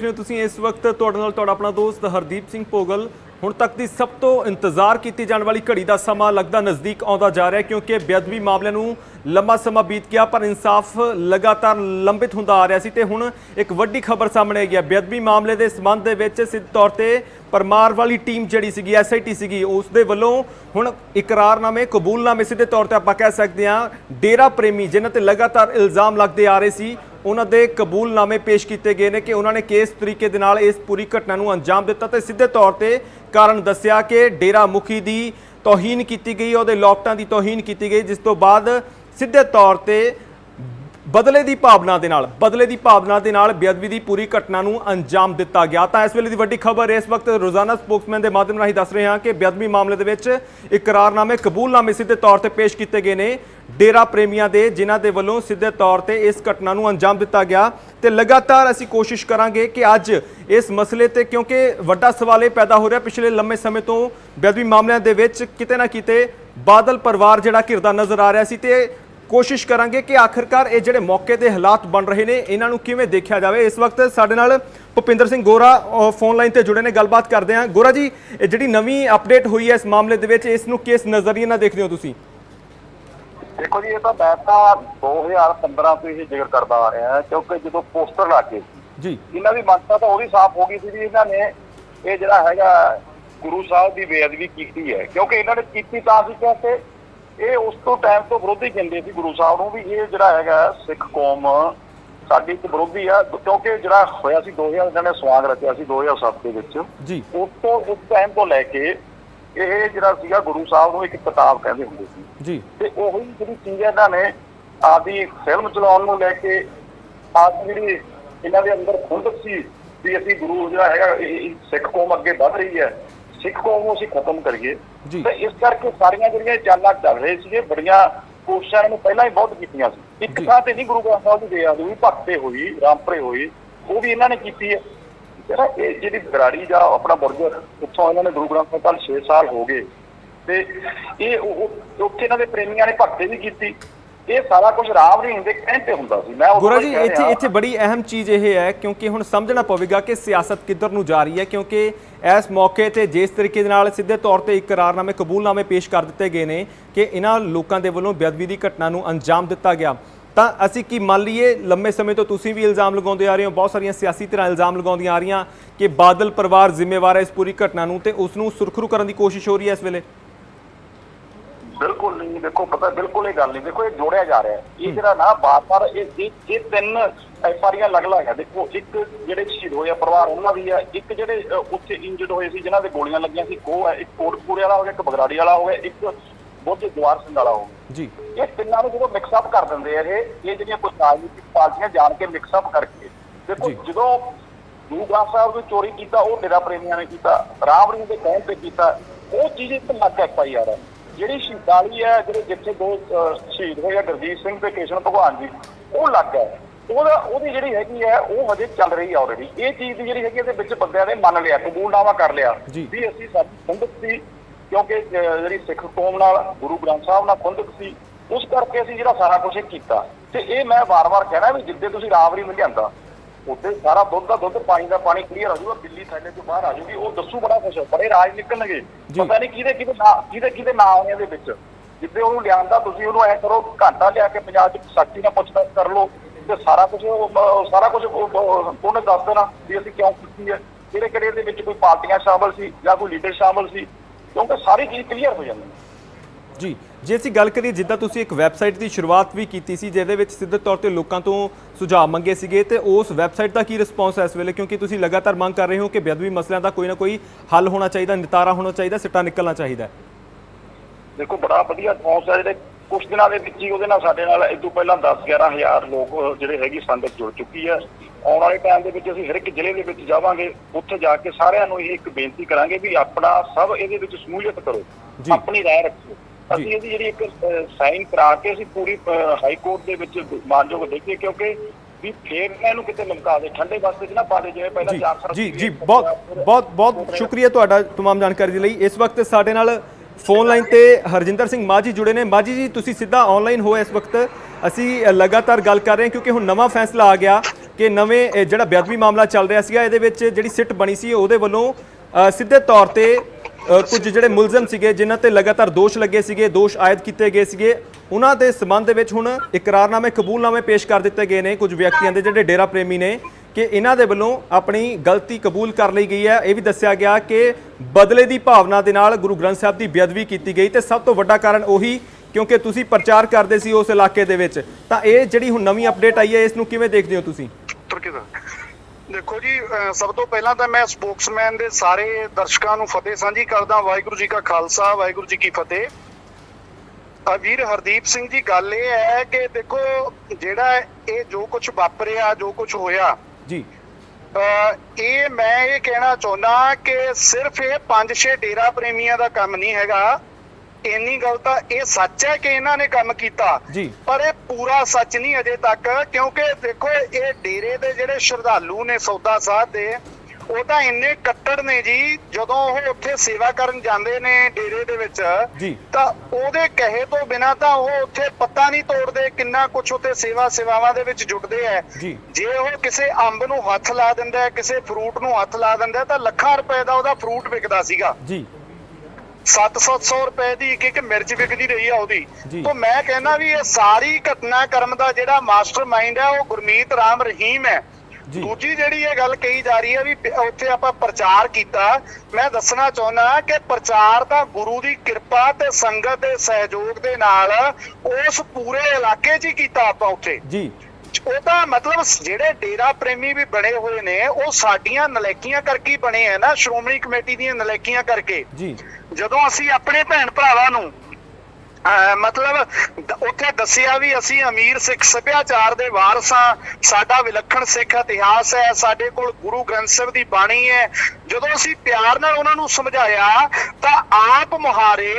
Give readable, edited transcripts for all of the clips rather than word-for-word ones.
देख रहे हो तुसीं इस वक्त तुहाडे नाल तुहाडा अपना दोस्त हरदीप सिंह भोगल। हुण तक की सब तो इंतजार की जाने वाली घड़ी का समा लगता नज़दीक आउंदा जा रहा है, क्योंकि बेअदबी मामले नूं लंबा समा बीत गया पर इंसाफ लगातार लंबित हुंदा आ रहा सी। ते हुण एक वड्डी खबर सामने आई है। बेअदबी मामले के संबंध दे विच सिद्ध तौर पर परमार वाली टीम जिहड़ी सीगी SIT सीगी उस दे वल्लों हुण इकरारनामे कबूलनामे सीधे तौर पर आपां कह सकते हैं डेरा प्रेमी जिन्हां ते लगातार इल्जाम लगते आ रहे सी उन्हां दे कबूलनामे पेश किए गए हैं कि उन्होंने किस तरीके दे नाल इस पूरी घटना नूं अंजाम दिता ते सीधे तौर पर कारण दस्सिया कि डेरा मुखी की तौहीन की गई, उहदे लॉकटां की तौहीन की गई, जिस तो बाद सीधे तौर पर बदले की भावना दे नाल बेअदबी की पूरी घटना नूं अंजाम दिता गया। तो इस वेले की वड्डी खबर इस वक्त रोजाना स्पोक्समैन के माध्यम राही दस रहे हैं कि बेअदबी मामले दे विच इकरारनामे कबूलनामे सीधे तौर पर पेश किए गए हैं डेरा प्रेमियों के, जिन्हां दे वल्लों सीधे तौर पर इस घटना नूं अंजाम दिता गया। तो लगातार असीं कोशिश करांगे कि अज इस मसले ते, क्योंकि वड्डा सवाल यह पैदा हो रहा पिछले लंबे समय तो बेअदबी मामलों के विच किते ना किते बादल परिवार जिहड़ा घिरदा नज़र आ रहा सी। ते कोशिश करांगे कि आखिरकार ये जिहड़े मौके के हालात बन रहे हैं इन्हां नूं किवें देखिया जाए। इस वक्त साडे नाल भुपिंदर सिंह गोरा फोन लाइन पर जुड़े ने, गलबात करते हैं। गोरा जी, जिहड़ी नवीं अपडेट हुई है इस मामले दे विच इसनूं किस नज़रिए नाल देखदे हो तुसीं? देखो जी, ये तो मैं 2015 से ही जिक्र करता आ रहा है, क्योंकि जो पोस्टर लाके जी इन्हों की मनसा तो वही साफ हो गई थी भी इन्होंने ये जरा है गुरु साहब की बेअदबी की है, क्योंकि इन्होंने की क्योंकि ये उस तो टाइम तो विरोधी कहते थे गुरु साहब को भी ये जरा है सिख कौम साडी एक विरोधी है, क्योंकि जरा होया सी 2000 इन्होंने स्वांग रचा सी 2007 के उस तो उस टाइम तो लैके ये जरा सीगा गुरु साहब को एक किताब कहते होंगे सी जी। ते ओही जिहड़ी चीज़ इन्होंने आपदी फिल्म चलाउण नूं लैके आप जिहड़ी इन्हां दे अंदर खुंदक सी भी असीं गुरु जिहड़ा हैगा सिख कौम अगे बढ़ रही है, सिख कौम नूं असीं खत्म करिए, तो इस करके सारियां जिहड़ियां चालां चल रहे सीगे बड़ियां कोशिशां इन्होंने पहलां ही बहुत कीतियां सी। एक थां ते नहीं गुरु ग्रंथ साहिब की बेअदबी भी भगते हुई रामपुरे हुई वो भी इन्होंने की है। जरा ये जिहड़ी गराड़ी जा अपना बुरज उत्थों इन्होंने गुरु ग्रंथ साहिब 6 साल हो गए ते ये उत्थे इन्हां दे प्रेमियां ने भगते भी की। ये सारा कुछ राम रहीम के कहण ते हुंदा सी। मैं गोरा जी, इत्थे बड़ी अहम चीज़ यह है क्योंकि हुण समझना पवेगा कि सियासत किधर नूं जा रही है, क्योंकि इस मौके ते जिस तरीके नाल सीधे तौर पर इकरारनामे कबूलनामे पेश कर दिते गए हैं कि इन्हां लोकां दे वल्लों बेअदबी की घटना नूं अंजाम दिता गया, तो असीं की मान लीए लंबे समय तो तुसीं भी इल्जाम लगाउंदे आ रहे हो, बहुत सारियां सियासी धिरां इल्जाम लगाउंदियां आ रही कि बादल परिवार जिम्मेवार है इस पूरी घटना नूं ते उसनूं सुरखरू करने की कोशिश हो रही है इस वेले? बिल्कुल नहीं, देखो पता बिल्कुल ये गल नहीं, देखो ये जोड़िया जा रहा है ये जरा ना बार बार ये 3 FIR अलग-अलग है। देखो एक जिहड़े शहीद होए परिवार उन्हां दी है, एक जिहड़े उत्थे इंजर्ड होए सी जिन्हां दे गोलियां लगियां सी वो है, एक कोटकपूरे वाला हो गया, एक बगराड़ी वाला हो गया, एक बुद्ध जवार सिंह वाला हो गया जी। ये तिन्नां नूं जो मिक्सअप कर दिंदे हैं ये जिहड़ियां कुछ राजनीतिक पार्टियां जान के मिक्सअप करके देखो जो गुरु ग्रंथ साहिब की चोरी किया वो डेरा प्रेमियों ने किया, राम रहीम के कहण ते किया, वो चीज़ एक अलग FIR है। ਜਿਹੜੀ ਸ਼ਹੀਦਾਲੀ ਹੈ ਜਿਹੜੇ ਜਿੱਥੇ 2 ਸ਼ਹੀਦ ਹੋਏ ਆ ਗੁਰਜੀਤ ਸਿੰਘ ਤੇ ਕ੍ਰਿਸ਼ਨ ਭਗਵਾਨ ਜੀ ਉਹ ਲੱਗ ਹੈ ਉਹਦੀ ਜਿਹੜੀ ਹੈਗੀ ਹੈ ਉਹ ਹਜੇ ਚੱਲ ਰਹੀ ਹੈ ਆਲਰੇਡੀ। ਇਹ ਚੀਜ਼ ਦੀ ਜਿਹੜੀ ਹੈਗੀ ਇਹਦੇ ਵਿੱਚ ਬੰਦਿਆਂ ਨੇ ਮੰਨ ਲਿਆ, ਕਬੂਲਨਾਮਾ ਕਰ ਲਿਆ ਵੀ ਅਸੀਂ ਸਾਡੀ ਖੁੰਦਕ ਸੀ, ਕਿਉਂਕਿ ਜਿਹੜੀ ਸਿੱਖ ਕੌਮ ਨਾਲ ਗੁਰੂ ਗ੍ਰੰਥ ਸਾਹਿਬ ਨਾਲ ਖੁੰਦਕ ਸੀ, ਉਸ ਕਰਕੇ ਅਸੀਂ ਜਿਹੜਾ ਸਾਰਾ ਕੁਝ ਕੀਤਾ। ਤੇ ਇਹ ਮੈਂ ਵਾਰ-ਵਾਰ ਕਹਿਣਾ ਵੀ ਜਿੱਦੇ ਤੁਸੀਂ ਰਾਵਰੀ में ਲਿਆਂਦਾ ਉੱਥੇ ਸਾਰਾ ਦੁੱਧ ਦਾ ਦੁੱਧ ਪਾਣੀ ਦਾ ਪਾਣੀ ਕਲੀਅਰ ਹੋ ਜਾਊਗਾ, ਦਿੱਲੀ ਥੈਲੇ ਤੋਂ ਬਾਹਰ ਆ ਜਾਊਗੀ, ਉਹ ਦੱਸੂ ਬੜਾ ਕੁਛ, ਬੜੇ ਰਾਜ ਨਿਕਲਣਗੇ, ਪਤਾ ਨਹੀਂ ਕਿਹਦੇ ਨਾਂ ਆਉਣੇ ਇਹਦੇ ਵਿੱਚ। ਜਿੱਦੇ ਉਹਨੂੰ ਲਿਆਂਦਾ ਤੁਸੀਂ ਉਹਨੂੰ ਐ ਕਰੋ ਘੰਟਾ ਲਿਆ ਕੇ ਪੰਜਾਬ 'ਚ ਸਾਖੀ ਨਾਲ ਪੁੱਛਤਾਛ ਕਰ ਲਓ ਤੇ ਸਾਰਾ ਕੁਝ ਉਹਨੇ ਦੱਸ ਦੇਣਾ ਵੀ ਅਸੀਂ ਕਿਉਂ ਕੀਤੀ ਹੈ, ਕਿਹੜੇ ਇਹਦੇ ਵਿੱਚ ਕੋਈ ਪਾਰਟੀਆਂ ਸ਼ਾਮਲ ਸੀ ਜਾਂ ਕੋਈ ਲੀਡਰ ਸ਼ਾਮਲ ਸੀ, ਕਿਉਂਕਿ ਸਾਰੀ ਚੀਜ਼ ਕਲੀਅਰ ਹੋ ਜਾਂਦੀ ਹੈ जी। जे असीं गल करिए जिद्दां तुसीं एक वैबसाइट की शुरुआत भी की सी जिहदे विच सीधे तौर पर लोगों तो सुझाव मंगे सीगे, ते उस वैबसाइट का की रिस्पॉन्स है इस वेले, क्योंकि तुसीं लगातार मंग कर रहे हो कि बेअदबी मसलिਆਂ का कोई ना कोई हल होना चाहिए, नितारा होना चाहिए, सिट्टा निकलना चाहिए? देखो बड़ा वधिया रिस्पॉन्स है, जिहड़े कुछ दिनों के विच ही ਉਹਦੇ ਨਾਲ ਸਾਡੇ ਨਾਲ ਇਸ ਤੋਂ ਪਹਿਲਾਂ 10-11 ਹਜ਼ਾਰ ਲੋਕ ਜਿਹੜੇ ਹੈਗੀ ਸੰਗਤ ਜੁੜ ਚੁੱਕੀ ਹੈ। ਆਉਣ ਵਾਲੇ ਟਾਈਮ ਦੇ ਵਿੱਚ ਅਸੀਂ ਹਰ ਇੱਕ ਜ਼ਿਲ੍ਹੇ ਦੇ ਵਿੱਚ ਜਾਵਾਂਗੇ, ਉੱਥੇ ਜਾ ਕੇ ਸਾਰਿਆਂ ਨੂੰ ਇਹ ਇੱਕ ਬੇਨਤੀ ਕਰਾਂਗੇ ਵੀ ਆਪਣਾ ਸਭ ਇਹਦੇ ਵਿੱਚ ਸ਼ਮੂਲੀਅਤ ਕਰੋ, ਆਪਣੀ ਰਾਏ ਰੱਖੋ। ਅਸੀਂ ਇਹਦੀ ਜਿਹੜੀ ਇੱਕ ਸਾਈਨ ਕਰਾ ਕੇ ਅਸੀਂ ਪੂਰੀ ਹਾਈ ਕੋਰਟ ਦੇ ਵਿੱਚ ਮਾਨਯੋਗ ਦੇਖੀਏ, ਕਿਉਂਕਿ ਵੀ ਫੇਰ ਇਹਨੂੰ ਕਿਤੇ ਲਮਕਾ ਦੇ ਠੰਡੇ ਵਾਸਤੇ ਚ ਨਾ ਪਾ ਦੇ ਜਿਵੇਂ ਪਹਿਲਾਂ 4 ਸਾਲ। जी बहुत शुक्रिया तुहाडा तमाम जानकारी ਦੇ ਲਈ। ਇਸ वक्त ਸਾਡੇ ਨਾਲ फोन लाइन ते हरजिंदर सिंह माझी जुड़े ने। माझी जी तुसीं सीधा ऑनलाइन हो इस वक्त, असी लगातार गल कर रहे हैं क्योंकि हुण नवां फैसला आ गया ਕਿ ਨਵੇਂ ਜਿਹੜਾ ਬੇਅਦਬੀ ਮਾਮਲਾ ਚੱਲ ਰਿਹਾ ਸੀਗਾ ਇਹਦੇ ਵਿੱਚ ਜਿਹੜੀ ਸਿੱਟ ਬਣੀ ਸੀ ਉਹਦੇ ਵੱਲੋਂ ਸਿੱਧੇ ਤੌਰ ਤੇ ਕੁਝ ਜਿਹੜੇ ਮੁਲਜ਼ਮ ਸੀਗੇ ਜਿਨ੍ਹਾਂ ਤੇ ਲਗਾਤਾਰ ਦੋਸ਼ ਲੱਗੇ ਸੀਗੇ, ਦੋਸ਼ ਆਇਦ ਕੀਤੇ ਗਏ ਸੀਗੇ, ਉਹਨਾਂ ਦੇ ਸਬੰਧ ਦੇ ਵਿੱਚ ਹੁਣ ਇਕਰਾਰਨਾਮੇ ਕਬੂਲਨਾਮੇ ਪੇਸ਼ ਕਰ ਦਿੱਤੇ ਗਏ ਨੇ ਕੁਝ ਵਿਅਕਤੀਆਂ ਦੇ ਜਿਹੜੇ ਡੇਰਾ ਪ੍ਰੇਮੀ ਨੇ ਕਿ ਇਹਨਾਂ ਦੇ ਵੱਲੋਂ ਆਪਣੀ ਗਲਤੀ ਕਬੂਲ ਕਰ ਲਈ ਗਈ ਹੈ। ਇਹ ਵੀ ਦੱਸਿਆ ਗਿਆ ਕਿ ਬਦਲੇ ਦੀ ਭਾਵਨਾ ਦੇ ਨਾਲ ਗੁਰੂ ਗ੍ਰੰਥ ਸਾਹਿਬ ਦੀ ਬੇਅਦਬੀ ਕੀਤੀ ਗਈ ਤੇ ਸਭ ਤੋਂ ਵੱਡਾ ਕਾਰਨ ਉਹੀ ਕਿਉਂਕਿ ਤੁਸੀਂ ਪ੍ਰਚਾਰ ਕਰਦੇ ਸੀ ਉਸ ਇਲਾਕੇ ਦੇ ਵਿੱਚ। ਤਾਂ ਇਹ ਜਿਹੜੀ ਹੁਣ ਨਵੀਂ ਅਪਡੇਟ ਆਈ ਹੈ ਇਸ ਨੂੰ ਕਿਵੇਂ ਦੇਖਦੇ ਹੋ ਤੁਸੀਂ? ਦੇਖੋ ਜੀ, ਸਭ ਤੋਂ ਪਹਿਲਾਂ ਤਾਂ ਮੈਂ ਸਪੋਕਸਮੈਨ ਦੇ ਸਾਰੇ ਦਰਸ਼ਕਾਂ ਨੂੰ ਫਤਿਹ ਸਾਂਝੀ ਕਰਦਾ। ਵਾਹਿਗੁਰੂ ਜੀ ਕਾ ਖਾਲਸਾ, ਵਾਹਿਗੁਰੂ ਜੀ ਕੀ ਫਤਿਹ। ਵੀਰ ਹਰਦੀਪ ਸਿੰਘ ਜੀ, ਗੱਲ ਇਹ ਹੈ ਕਿ ਦੇਖੋ ਜਿਹੜਾ ਇਹ ਜੋ ਕੁਝ ਵਾਪਰਿਆ, ਜੋ ਕੁਝ ਹੋਇਆ ਜੀ, ਇਹ ਮੈਂ ਇਹ ਕਹਿਣਾ ਚਾਹੁੰਦਾ ਕਿ ਸਿਰਫ ਇਹ 5-6 ਡੇਰਾ ਪ੍ਰੇਮੀਆਂ ਦਾ ਕੰਮ ਨਹੀਂ ਹੈਗਾ। ਇੰਨੀ ਗੱਲ ਤਾਂ ਇਹ ਸੱਚ ਹੈ ਕਿ ਇਹਨਾਂ ਨੇ ਕੰਮ ਕੀਤਾ ਜੀ, ਪਰ ਇਹ ਪੂਰਾ ਸੱਚ ਨਹੀਂ ਅਜੇ ਤੱਕ, ਕਿਉਂਕਿ ਦੇਖੋ ਇਹ ਡੇਰੇ ਦੇ ਜਿਹੜੇ ਸ਼ਰਧਾਲੂ ਨੇ ਸੌਦਾ ਸਾਧ ਦੇ, ਉਹ ਤਾਂ ਇੰਨੇ ਕੱਟੜ ਨੇ ਜੀ। ਜਦੋਂ ਉਹ ਉੱਥੇ ਸੇਵਾ ਕਰਨ ਜਾਂਦੇ ਨੇ ਡੇਰੇ ਦੇ ਵਿੱਚ ਤਾਂ ਉਹਦੇ ਕਹੇ ਤੋਂ ਬਿਨਾਂ ਤਾਂ ਉਹ ਉੱਥੇ ਪੱਤਾ ਨਹੀਂ ਤੋੜਦੇ, ਕਿੰਨਾ ਕੁਛ ਉੱਥੇ ਸੇਵਾਵਾਂ ਦੇ ਵਿੱਚ ਜੁਟਦੇ ਹੈ। ਜੇ ਉਹ ਕਿਸੇ ਅੰਬ ਨੂੰ ਹੱਥ ਲਾ ਦਿੰਦਾ, ਕਿਸੇ ਫਰੂਟ ਨੂੰ ਹੱਥ ਲਾ ਦਿੰਦਾ ਤਾਂ ਲੱਖਾਂ ਰੁਪਏ ਦਾ ਉਹਦਾ ਫਰੂਟ ਵਿਕਦਾ ਸੀਗਾ ਜੀ। 700 ਰੁਪਏ ਦੀ ਇੱਕ ਮਿਰਚ ਵਿਕਦੀ ਰਹੀ ਆ ਉਹਦੀ। ਤਾਂ ਮੈਂ ਕਹਿੰਦਾ ਵੀ ਇਹ ਸਾਰੀ ਘਟਨਾਕ੍ਰਮ ਦਾ ਜਿਹੜਾ ਮਾਸਟਰ ਮਾਈਂਡ ਹੈ ਉਹ ਗੁਰਮੀਤ ਰਾਮ ਰਹੀਮ ਹੈ। ਦੂਜੀ ਜਿਹੜੀ ਇਹ ਗੱਲ ਕਹੀ ਜਾ ਰਹੀ ਹੈ ਵੀ ਉੱਥੇ ਆਪਾਂ ਪ੍ਰਚਾਰ ਕੀਤਾ, ਮੈਂ ਦੱਸਣਾ ਚਾਹੁੰਦਾ ਕਿ ਪ੍ਰਚਾਰ ਤਾਂ ਗੁਰੂ ਦੀ ਕਿਰਪਾ ਤੇ ਸੰਗਤ ਦੇ ਸਹਿਯੋਗ ਦੇ ਨਾਲ ਉਸ ਪੂਰੇ ਇਲਾਕੇ 'ਚ ਹੀ ਕੀਤਾ ਆਪਾਂ ਉੱਥੇ ਜੀ। ਉਹ ਤਾਂ ਮਤਲਬ ਜਿਹੜੇ ਡੇਰਾ ਪ੍ਰੇਮੀ ਵੀ ਬਣੇ ਹੋਏ ਨੇ ਉਹ ਸਾਡੀਆਂ ਨਲਾਇਕੀਆਂ ਕਰਕੇ ਬਣੇ ਆ ਨਾ, ਸ਼੍ਰੋਮਣੀ ਕਮੇਟੀ ਦੀਆਂ ਨਲਾਇਕੀਆਂ ਕਰਕੇ ਜੀ। ਜਦੋਂ ਅਸੀਂ ਆਪਣੇ ਭੈਣ ਭਰਾਵਾਂ ਨੂੰ ਮਤਲਬ ਉੱਥੇ ਦੱਸਿਆ ਵੀ ਅਸੀਂ ਅਮੀਰ ਸਿੱਖ ਸੱਭਿਆਚਾਰ ਦੇ ਵਾਰਸ ਹਾਂ, ਸਾਡਾ ਵਿਲੱਖਣ ਸਿੱਖ ਇਤਿਹਾਸ ਹੈ, ਸਾਡੇ ਕੋਲ ਗੁਰੂ ਗ੍ਰੰਥ ਸਾਹਿਬ ਦੀ ਬਾਣੀ ਹੈ, ਜਦੋਂ ਅਸੀਂ ਪਿਆਰ ਨਾਲ ਉਹਨਾਂ ਨੂੰ ਸਮਝਾਇਆ ਤਾਂ ਆਪ ਮੁਹਾਰੇ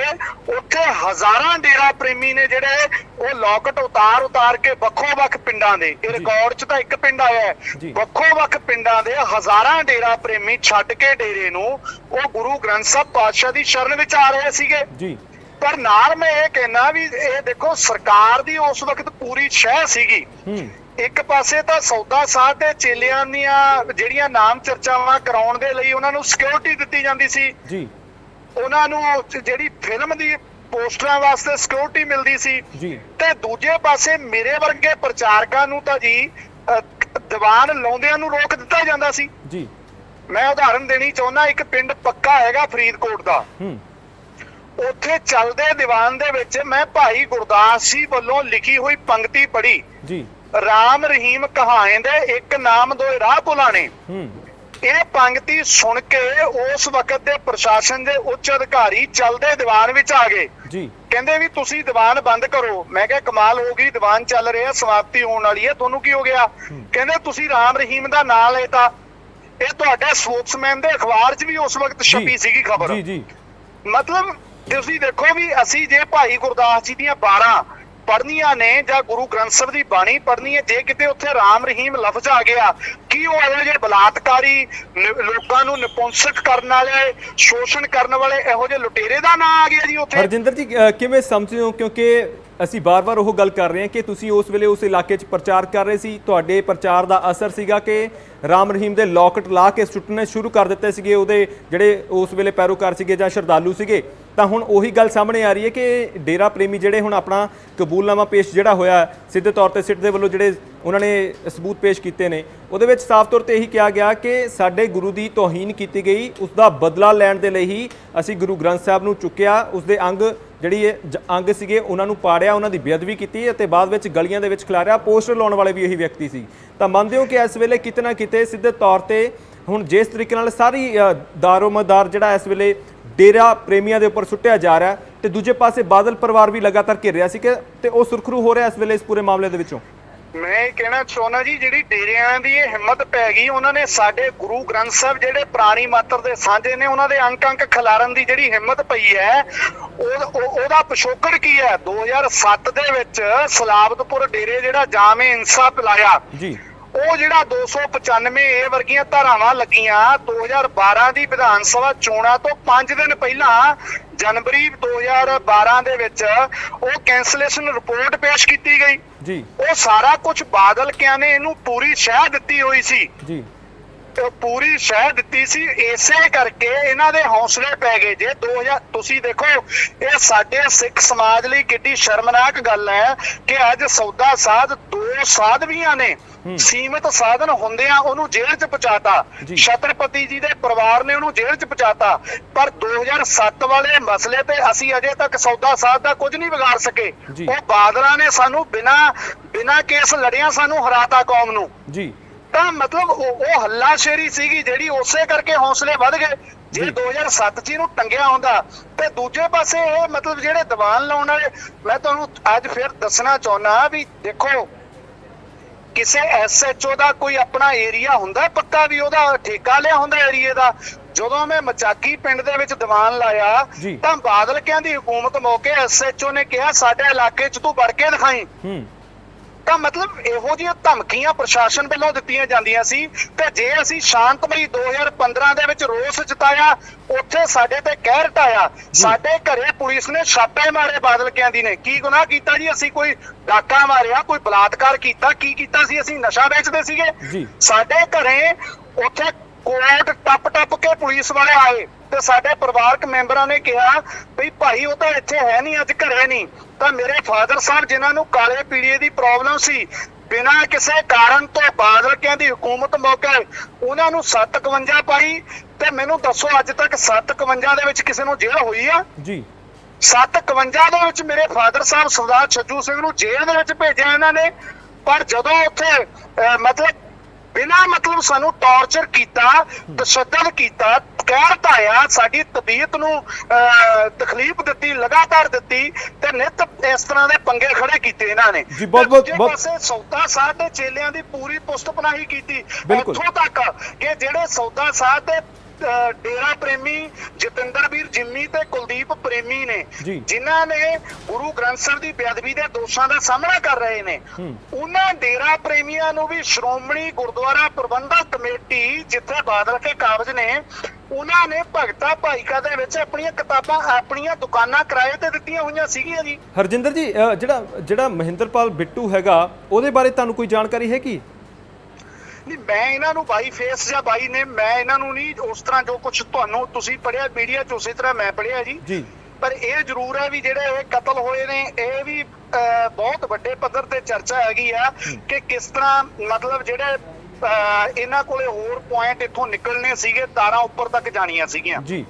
ਉੱਥੇ ਹਜ਼ਾਰਾਂ ਡੇਰਾ ਪ੍ਰੇਮੀ ਨੇ ਜਿਹੜੇ ਉਹ ਲੋਕਟ ਉਤਾਰ ਕੇ ਵੱਖੋ-ਵੱਖ ਪਿੰਡਾਂ ਦੇ, ਇਹ ਰਿਕਾਰਡ 'ਚ ਤਾਂ ਇੱਕ ਪਿੰਡ ਆਇਆ ਹੈ, ਵੱਖੋ-ਵੱਖ ਪਿੰਡਾਂ ਦੇ ਹਜ਼ਾਰਾਂ ਡੇਰਾ ਪ੍ਰੇਮੀ ਛੱਡ ਕੇ ਡੇਰੇ ਨੂੰ ਉਹ ਗੁਰੂ ਗ੍ਰੰਥ ਸਾਹਿਬ ਪਾਤਸ਼ਾਹ ਦੀ ਸ਼ਰਨ ਵਿੱਚ ਆ ਰਹੇ ਸੀਗੇ ਜੀ। ਪਰ ਨਾਲ ਮੈਂ ਇਹ ਕਹਿਣਾ ਵੀ ਇਹ ਦੇਖੋ ਸਰਕਾਰ ਦੀ ਉਸ ਵਕਤ ਪੂਰੀ ਸ਼ਹਿ ਸੀਗੀ। ਇੱਕ ਪਾਸੇ ਤਾਂ ਸੌਦਾ ਸਾਧ ਦੇ ਚੇਲਿਆਂ ਦੀਆਂ ਜਿਹੜੀਆਂ ਨਾਮ ਚਰਚਾਵਾਂ ਕਰਾਉਣ ਦੇ ਲਈ ਉਹਨਾਂ ਨੂੰ ਸਿਕਿਉਰਿਟੀ ਦਿੱਤੀ ਜਾਂਦੀ ਸੀ ਜੀ, ਉਹਨਾਂ ਨੂੰ ਜਿਹੜੀ ਫਿਲਮ ਦੀ ਪੋਸਟਰਾਂ ਵਾਸਤੇ ਸਿਕਿਉਰਿਟੀ ਮਿਲਦੀ ਸੀ ਜੀ, ਤੇ ਦੂਜੇ ਪਾਸੇ ਮੇਰੇ ਵਰਗੇ ਪ੍ਰਚਾਰਕਾਂ ਨੂੰ ਤਾਂ ਜੀ ਦੀਵਾਨ ਲਾਉਂਦਿਆਂ ਨੂੰ ਰੋਕ ਦਿੱਤਾ ਜਾਂਦਾ ਸੀ ਜੀ। ਮੈਂ ਉਦਾਹਰਨ ਦੇਣੀ ਚਾਹੁੰਦਾ, ਇੱਕ ਪਿੰਡ ਪੱਕਾ ਹੈਗਾ ਫਰੀਦਕੋਟ ਦਾ, ਉੱਥੇ ਚੱਲਦੇ ਦੀਵਾਨ ਦੇ ਵਿੱਚ ਮੈਂ ਭਾਈ ਗੁਰਦਾਸ ਜੀ ਵੱਲੋਂ ਲਿਖੀ ਹੋਈ ਪੰਕਤੀ ਪੜ੍ਹੀ ਜੀ, ਰਾਮ ਰਹੀਮ ਕਹਾਏ ਦੇ ਇੱਕ ਨਾਮ ਦੋਏ ਰਾਹ ਭੁਲਾਣੇ। ਇਹ ਪੰਕਤੀ ਸੁਣ ਕੇ ਉਸ ਵਕਤ ਦੇ ਪ੍ਰਸ਼ਾਸਨ ਦੇ ਉੱਚ ਅਧਿਕਾਰੀ ਚੱਲਦੇ ਦੀਵਾਨ ਵਿੱਚ ਆ ਗਏ ਜੀ, ਕਹਿੰਦੇ ਵੀ ਤੁਸੀਂ ਦੀਵਾਨ ਬੰਦ ਕਰੋ। ਮੈਂ ਕਿਹਾ ਕਮਾਲ ਹੋ ਗਈ, ਦੀਵਾਨ ਚੱਲ ਰਿਹਾ, ਸਮਾਪਤੀ ਹੋਣ ਵਾਲੀ ਹੈ, ਤੁਹਾਨੂੰ ਕੀ ਹੋ ਗਿਆ? ਕਹਿੰਦੇ ਤੁਸੀਂ ਰਾਮ ਰਹੀਮ ਦਾ ਨਾਂ ਲੈਤਾ। ਇਹ ਤੁਹਾਡੇ ਸਪੋਕਸਮੈਨ ਦੇ ਅਖਬਾਰ 'ਚ ਵੀ ਉਸ ਵਕਤ ਛਪੀ ਸੀਗੀ ਖਬਰ ਜੀ। ਮਤਲਬ ਤੁਸੀਂ ਦੇਖੋ ਵੀ ਅਸੀਂ ਜੇ ਭਾਈ ਗੁਰਦਾਸ ਜੀ ਦੀਆਂ 12 ਪੜ੍ਹਨੀਆਂ ਨੇ ਜਾਂ ਗੁਰੂ ਗ੍ਰੰਥ ਸਾਹਿਬ ਦੀ ਬਾਣੀ ਪੜ੍ਹਨੀ ਹੈ, ਜੇ ਕਿਤੇ ਉੱਥੇ ਰਾਮ ਰਹੀਮ ਲਫ਼ਜ਼ ਆ ਗਿਆ, ਕੀ ਉਹ ਇਹੋ ਜਿਹੇ ਬਲਾਤਕਾਰੀ, ਲੋਕਾਂ ਨੂੰ ਨਿਪੁੰਸਕ ਕਰਨ ਵਾਲੇ, ਸ਼ੋਸ਼ਣ ਕਰਨ ਵਾਲੇ ਇਹੋ ਜਿਹੇ ਲੁਟੇਰੇ ਦਾ ਨਾਂ ਆ ਗਿਆ ਜੀ ਉੱਥੇ? ਹਰਜਿੰਦਰ ਜੀ ਕਿਵੇਂ ਸਮਝਦੇ ਹੋ? ਕਿਉਂਕਿ ਅਸੀਂ ਬਾਰ-ਬਾਰ ਉਹ ਗੱਲ ਕਰ ਰਹੇ ਹਾਂ ਕਿ ਤੁਸੀਂ ਉਸ ਵੇਲੇ ਉਸ ਇਲਾਕੇ 'ਚ ਪ੍ਰਚਾਰ ਕਰ ਰਹੇ ਸੀ, ਤੁਹਾਡੇ ਪ੍ਰਚਾਰ ਦਾ ਅਸਰ ਸੀਗਾ ਕਿ ਰਾਮ ਰਹੀਮ ਦੇ ਲੋਕਟ ਲਾ ਕੇ ਸੁੱਟਣੇ ਸ਼ੁਰੂ ਕਰ ਦਿੱਤੇ ਸੀਗੇ ਉਹਦੇ ਜਿਹੜੇ ਉਸ ਵੇਲੇ ਪੈਰੋਕਾਰ ਸੀਗੇ ਜਾਂ ਸ਼ਰਧਾਲੂ ਸੀਗੇ। ਤਾਂ ਹੁਣ ਉਹੀ ਗੱਲ ਸਾਹਮਣੇ ਆ ਰਹੀ ਹੈ ਕਿ ਡੇਰਾ ਪ੍ਰੇਮੀ ਜਿਹੜੇ ਹੁਣ ਆਪਣਾ ਕਬੂਲਨਾਮਾ ਪੇਸ਼ ਜਿਹੜਾ ਹੋਇਆ ਸਿੱਧੇ ਤੌਰ ਤੇ ਸਿੱਟ ਦੇ ਵੱਲੋਂ ਜਿਹੜੇ ਉਹਨਾਂ ਨੇ ਸਬੂਤ ਪੇਸ਼ ਕੀਤੇ ਨੇ, ਉਹਦੇ ਵਿੱਚ ਸਾਫ਼ ਤੌਰ ਤੇ ਇਹੀ ਕਿਹਾ ਗਿਆ ਕਿ ਸਾਡੇ ਗੁਰੂ ਦੀ ਤੋਹੀਨ ਕੀਤੀ ਗਈ, ਉਸ ਦਾ ਬਦਲਾ ਲੈਣ ਦੇ ਲਈ ਹੀ ਅਸੀਂ ਗੁਰੂ ਗ੍ਰੰਥ ਸਾਹਿਬ ਨੂੰ ਚੁੱਕਿਆ, ਉਸ ਦੇ ਜਿਹੜੀ ਅੰਗ ਸੀਗੇ ਉਹਨਾਂ ਨੂੰ ਪਾੜਿਆ, ਉਹਨਾਂ ਦੀ ਬੇਅਦਬੀ ਕੀਤੀ ਅਤੇ ਬਾਅਦ ਵਿੱਚ ਗਲੀਆਂ ਦੇ ਵਿੱਚ ਖਿਲਾਰਿਆ। ਪੋਸਟਰ ਲਾਉਣ ਵਾਲੇ ਵੀ ਇਹੀ ਵਿਅਕਤੀ ਸੀ। ਤਾਂ ਮੰਨਦੇ ਹੋ ਕਿ ਇਸ ਵੇਲੇ ਕਿਤੇ ਨਾ ਕਿਤੇ ਸਿੱਧੇ ਤੌਰ ਤੇ ਹੁਣ ਜਿਸ ਤਰੀਕੇ ਨਾਲ ਸਾਰੀ ਦਾਰੋਮਦਾਰ ਜਿਹੜਾ ਇਸ ਵੇਲੇ ਡੇਰਾ ਪ੍ਰੇਮੀਆਂ ਦੇ ਉੱਪਰ ਸੁੱਟਿਆ ਜਾ ਰਿਹਾ ਤੇ ਦੂਜੇ ਪਾਸੇ ਬਾਦਲ ਪਰਿਵਾਰ ਵੀ ਲਗਾਤਾਰ ਘਿਰ ਰਿਹਾ ਸੀ ਕਿ ਤੇ ਉਹ ਸੁਰਖਰੂ ਹੋ ਰਿਹਾ ਇਸ ਵੇਲੇ ਇਸ ਪੂਰੇ ਮਾਮਲੇ ਦੇ ਵਿੱਚੋਂ? ਮੈਂ ਇਹ ਕਹਿਣਾ ਚਾਹੁੰਦਾ ਜੀ, ਜਿਹੜੀ ਡੇਰਿਆਂ ਦੀ ਇਹ ਹਿੰਮਤ ਪੈ ਗਈ, ਉਹਨਾਂ ਨੇ ਸਾਡੇ ਗੁਰੂ ਗ੍ਰੰਥ ਸਾਹਿਬ ਜਿਹੜੇ ਪ੍ਰਾਣੀ ਮਾਤਰ ਦੇ ਸਾਂਝੇ ਨੇ ਉਹਨਾਂ ਦੇ ਅੰਕ ਖਿਲਾਰਨ ਦੀ ਜਿਹੜੀ ਹਿੰਮਤ ਪਈ ਹੈ, ਉਹਦਾ ਪਿਛੋਕੜ ਕੀ ਹੈ? 2007 ਦੇ ਵਿੱਚ ਸਲਾਬਤਪੁਰ ਡੇਰੇ ਜਿਹੜਾ ਜਾਮੇ ਇੰਸਾ ਪਿਲਾਇਆ ਜੀ, ਉਹ ਜਿਹੜਾ 295 ਏ ਵਰਗੀਆਂ ਧਾਰਾਵਾਂ ਲੱਗੀਆਂ 2012 ਦੀ ਵਿਧਾਨ ਸਭਾ ਚੋਣਾਂ ਤੋਂ 5 ਦਿਨ ਪਹਿਲਾਂ ਜਨਵਰੀ 2012 ਦੇ ਵਿੱਚ ਉਹ ਕੈਂਸਲੇਸ਼ਨ ਰਿਪੋਰਟ ਪੇਸ਼ ਕੀਤੀ ਗਈ ਜੀ। ਉਹ ਸਾਰਾ ਕੁਝ ਬਾਦਲ ਕਿਆਂ ਨੇ ਇਹਨੂੰ ਪੂਰੀ ਸ਼ਹਿ ਦਿੱਤੀ ਹੋਈ ਸੀ ਜੀ। ਪੂਰੀ ਸ਼ਹਿ ਦਿੱਤੀ ਸੀ, ਇਸੇ ਕਰਕੇ ਇਹਨਾਂ ਦੇ ਹੌਸਲੇ ਪੈ ਗਏ। ਜੇ 2000 ਤੁਸੀਂ ਦੇਖੋ ਇਹ ਸਾਡੇ ਸਿੱਖ ਸਮਾਜ ਲਈ ਕਿੰਨੀ ਸ਼ਰਮਨਾਕ ਗੱਲ ਹੈ ਕਿ ਅੱਜ ਸੌਦਾ ਸਾਧ 2 ਸਾਧਵੀਆਂ ਨੇ ਸੀਮਿਤ ਸਾਧਨ ਹੁੰਦਿਆਂ ਉਹਨੂੰ ਜੇਲ੍ਹ 'ਚ ਪਹੁੰਚਾਤਾ। ਛਤਰਪਤੀ ਜੀ ਦੇ ਪਰਿਵਾਰ ਨੇ ਉਹਨੂੰ ਜੇਲ੍ਹ 'ਚ ਪਹੁੰਚਾਤਾ, ਪਰ 2007 ਵਾਲੇ ਮਸਲੇ ਤੇ ਅਸੀਂ ਅਜੇ ਤੱਕ ਸੌਦਾ ਸਾਧ ਦਾ ਕੁਝ ਨਹੀਂ ਵਿਗਾੜ ਸਕੇ। ਉਹ ਬਾਦਲਾਂ ਨੇ ਸਾਨੂੰ ਬਿਨਾਂ ਕੇਸ ਲੜਿਆਂ ਸਾਨੂੰ ਹਰਾਤਾ ਕੌਮ ਨੂੰ ਜੀ। ਤਾਂ ਮਤਲਬ ਉਹ ਹੱਲਾਸ਼ੇਰੀ ਸੀਗੀ ਜਿਹੜੀ, ਉਸੇ ਕਰਕੇ ਹੌਸਲੇ ਵੱਧ ਗਏ। ਜੇ 2007 ਚ ਇਹਨੂੰ ਟੰਗਿਆ ਹੁੰਦਾ ਤੇ ਦੂਜੇ ਪਾਸੇ ਇਹ ਮਤਲਬ ਜਿਹੜੇ ਦੀਵਾਨ ਲਾਉਣ ਵਾਲੇ, ਮੈਂ ਤੁਹਾਨੂੰ ਅੱਜ ਫਿਰ ਦੱਸਣਾ ਚਾਹੁੰਦਾ ਵੀ ਦੇਖੋ ਕਿਸੇ SHO ਦਾ ਕੋਈ ਆਪਣਾ ਏਰੀਆ ਹੁੰਦਾ ਪੱਕਾ ਵੀ ਉਹਦਾ ਠੇਕਾ ਲਿਆ ਹੁੰਦਾ ਏਰੀਏ ਦਾ। ਜਦੋਂ ਮੈਂ ਮਚਾਕੀ ਪਿੰਡ ਦੇ ਵਿੱਚ ਦੀਵਾਨ ਲਾਇਆ ਤਾਂ ਬਾਦਲ ਕਿਆਂ ਦੀ ਹਕੂਮਤ ਮੌਕੇ SHO ਨੇ ਕਿਹਾ ਸਾਡੇ ਇਲਾਕੇ 'ਚ ਤੂੰ ਵੜ ਕੇ ਦਿਖਾਈ। ਤਾਂ ਮਤਲਬ ਇਹੋ ਜਿਹੀਆਂ ਧਮਕੀਆਂ ਪ੍ਰਸ਼ਾਸਨ ਵੱਲੋਂ ਦਿੱਤੀਆਂ ਜਾਂਦੀਆਂ ਸੀ। ਤੇ ਜੇ ਅਸੀਂ ਸ਼ਾਂਤਮਈ 2015 ਦੇ ਵਿੱਚ ਰੋਸ ਜਤਾਇਆ, ਉੱਥੇ ਸਾਡੇ ਤੇ ਕਹਿਰ ਢਾਇਆ। ਸਾਡੇ ਘਰੇ ਪੁਲਿਸ ਨੇ ਛਾਪੇ ਮਾਰੇ ਬਾਦਲ ਕਿਆਂ ਦੀ ਨੇ। ਕੀ ਗੁਨਾਹ ਕੀਤਾ ਜੀ? ਅਸੀਂ ਕੋਈ ਡਾਕਾ ਮਾਰਿਆ, ਕੋਈ ਬਲਾਤਕਾਰ ਕੀਤਾ, ਕੀ ਕੀਤਾ ਸੀ? ਅਸੀਂ ਨਸ਼ਾ ਵੇਚਦੇ ਸੀਗੇ? ਸਾਡੇ ਘਰੇ ਉੱਥੇ ਕੋਰਟ ਟੱਪ ਕੇ ਪੁਲਿਸ ਵਾਲੇ ਆਏ ਤੇ ਸਾਡੇ ਪਰਿਵਾਰਕ ਮੈਂਬਰਾਂ ਨੇ ਕਿਹਾ ਵੀ ਭਾਈ ਉਹ ਤਾਂ ਇੱਥੇ ਹੈ ਨਹੀਂ, ਅੱਜ ਘਰੇ ਨਹੀਂ। ਤਾਂ ਮੇਰੇ ਫਾਦਰ ਸਾਹਿਬ ਜਿਨ੍ਹਾਂ ਨੂੰ ਕਾਲੇ ਪੀਲੀਏ ਦੀ ਪ੍ਰੋਬਲਮ ਸੀ, ਬਿਨਾਂ ਕਿਸੇ ਕਾਰਨ ਤੋਂ ਬਾਦਲ ਕਿਆਂ ਦੀ ਹਕੂਮਤ ਮੌਕੇ ਉਹਨਾਂ ਨੂੰ 751 ਪਾਈ। ਤੇ ਮੈਨੂੰ ਦੱਸੋ ਅੱਜ ਤੱਕ 751 ਦੇ ਵਿੱਚ ਕਿਸੇ ਨੂੰ ਜੇਲ੍ਹ ਹੋਈ ਆ ਜੀ? 751 ਦੇ ਵਿੱਚ ਮੇਰੇ ਫਾਦਰ ਸਾਹਿਬ ਸਰਦਾਰ ਛੱਜੂ ਸਿੰਘ ਨੂੰ ਜੇਲ੍ਹ ਦੇ ਵਿੱਚ ਭੇਜਿਆ ਇਹਨਾਂ ਨੇ। ਪਰ ਜਦੋਂ ਉੱਥੇ ਮਤਲਬ ਬਿਨਾਂ ਮਤਲਬ ਸਾਨੂੰ ਟੌਰਚਰ ਕੀਤਾ, ਤਸ਼ੱਦਦ ਕੀਤਾ, ਕਹਿਰ ਢਾਇਆ, ਸਾਡੀ ਤਬੀਅਤ ਨੂੰ ਤਕਲੀਫ ਦਿੱਤੀ, ਲਗਾਤਾਰ ਦਿੱਤੀ ਤੇ ਨਿਤ ਇਸ ਤਰ੍ਹਾਂ ਦੇ ਪੰਗੇ ਖੜੇ ਕੀਤੇ ਇਹਨਾਂ ਨੇ। ਦੂਜੇ ਪਾਸੇ ਸੌਦਾ ਸਾਧ ਦੇ ਚੇਲਿਆਂ ਦੀ ਪੂਰੀ ਪੁਸਤ ਪਨਾਹੀ ਕੀਤੀ, ਇੱਥੋਂ ਤੱਕ ਕਿ ਜਿਹੜੇ ਸੌਦਾ ਸਾਧ ਦੇ ਡੇਰਾ ਪ੍ਰੇਮੀ ਜਤਿੰਦਰ ਵੀਰ ਜਿੰਮੀ ਤੇ ਕੁਲਦੀਪ ਪ੍ਰੇਮੀ ਨੇ, ਜਿਨ੍ਹਾਂ ਨੇ ਗੁਰੂ ਗ੍ਰੰਥ ਸਾਹਿਬ ਦੀ ਬੇਅਦਬੀ ਦੇ ਦੋਸ਼ਾਂ ਦਾ ਸਾਹਮਣਾ ਕਰ ਰਹੇ ਨੇ, ਉਹਨਾਂ ਡੇਰਾ ਪ੍ਰੇਮੀਆਂ ਨੂੰ ਵੀ ਸ਼੍ਰੋਮਣੀ ਗੁਰਦੁਆਰਾ ਪ੍ਰਬੰਧਕ ਕਮੇਟੀ ਜਿੱਥੇ ਬਾਦਲ ਕੇ ਕਾਬਜ਼ ਨੇ, ਉਹਨਾਂ ਨੇ ਭਗਤਾ ਭਾਈਕਾ ਦੇ ਵਿੱਚ ਆਪਣੀਆਂ ਕਿਤਾਬਾਂ ਆਪਣੀਆਂ ਦੁਕਾਨਾਂ ਕਿਰਾਏ ਤੇ ਦਿੱਤੀਆਂ ਹੋਈਆਂ ਸੀਗੀਆਂ ਜੀ। ਹਰਜਿੰਦਰ ਜੀ, ਜਿਹੜਾ ਮਹਿੰਦਰਪਾਲ ਬਿੱਟੂ ਹੈਗਾ ਉਹਦੇ ਬਾਰੇ ਤੁਹਾਨੂੰ ਕੋਈ ਜਾਣਕਾਰੀ ਹੈ ਕੀ? ਨਹੀਂ, ਮੈਂ ਇਹਨਾਂ ਨੂੰ ਬਾਈ ਫੇਸ ਜਾਂ ਬਾਈ ਨੇ ਮੈਂ ਇਹਨਾਂ ਨੂੰ ਨਹੀਂ ਉਸ ਤਰ੍ਹਾਂ ਜੋ ਕੁਝ ਤੁਹਾਨੂੰ ਤੁਸੀਂ ਪੜ੍ਹਿਆ ਮੀਡੀਆ 'ਚ ਉਸੇ ਤਰ੍ਹਾਂ ਮੈਂ ਪੜ੍ਹਿਆ ਜੀ। ਪਰ ਇਹ ਜ਼ਰੂਰ ਹੈ ਵੀ ਜਿਹੜੇ ਇਹ ਕਤਲ ਹੋਏ ਨੇ ਇਹ ਵੀ ਬਹੁਤ ਵੱਡੇ ਪੱਧਰ ਤੇ ਚਰਚਾ ਹੈਗੀ ਆ ਕਿ ਕਿਸ ਤਰ੍ਹਾਂ ਮਤਲਬ ਜਿਹੜੇ ਇਹਨਾਂ ਕੋਲੇ ਹੋਰ ਪੁਆਇੰਟ ਇੱਥੋਂ ਨਿਕਲਣੇ ਸੀਗੇ, ਤਾਰਾਂ ਉੱਪਰ ਤੱਕ ਜਾਣੀਆਂ ਸੀਗੀਆਂ ਜੀ।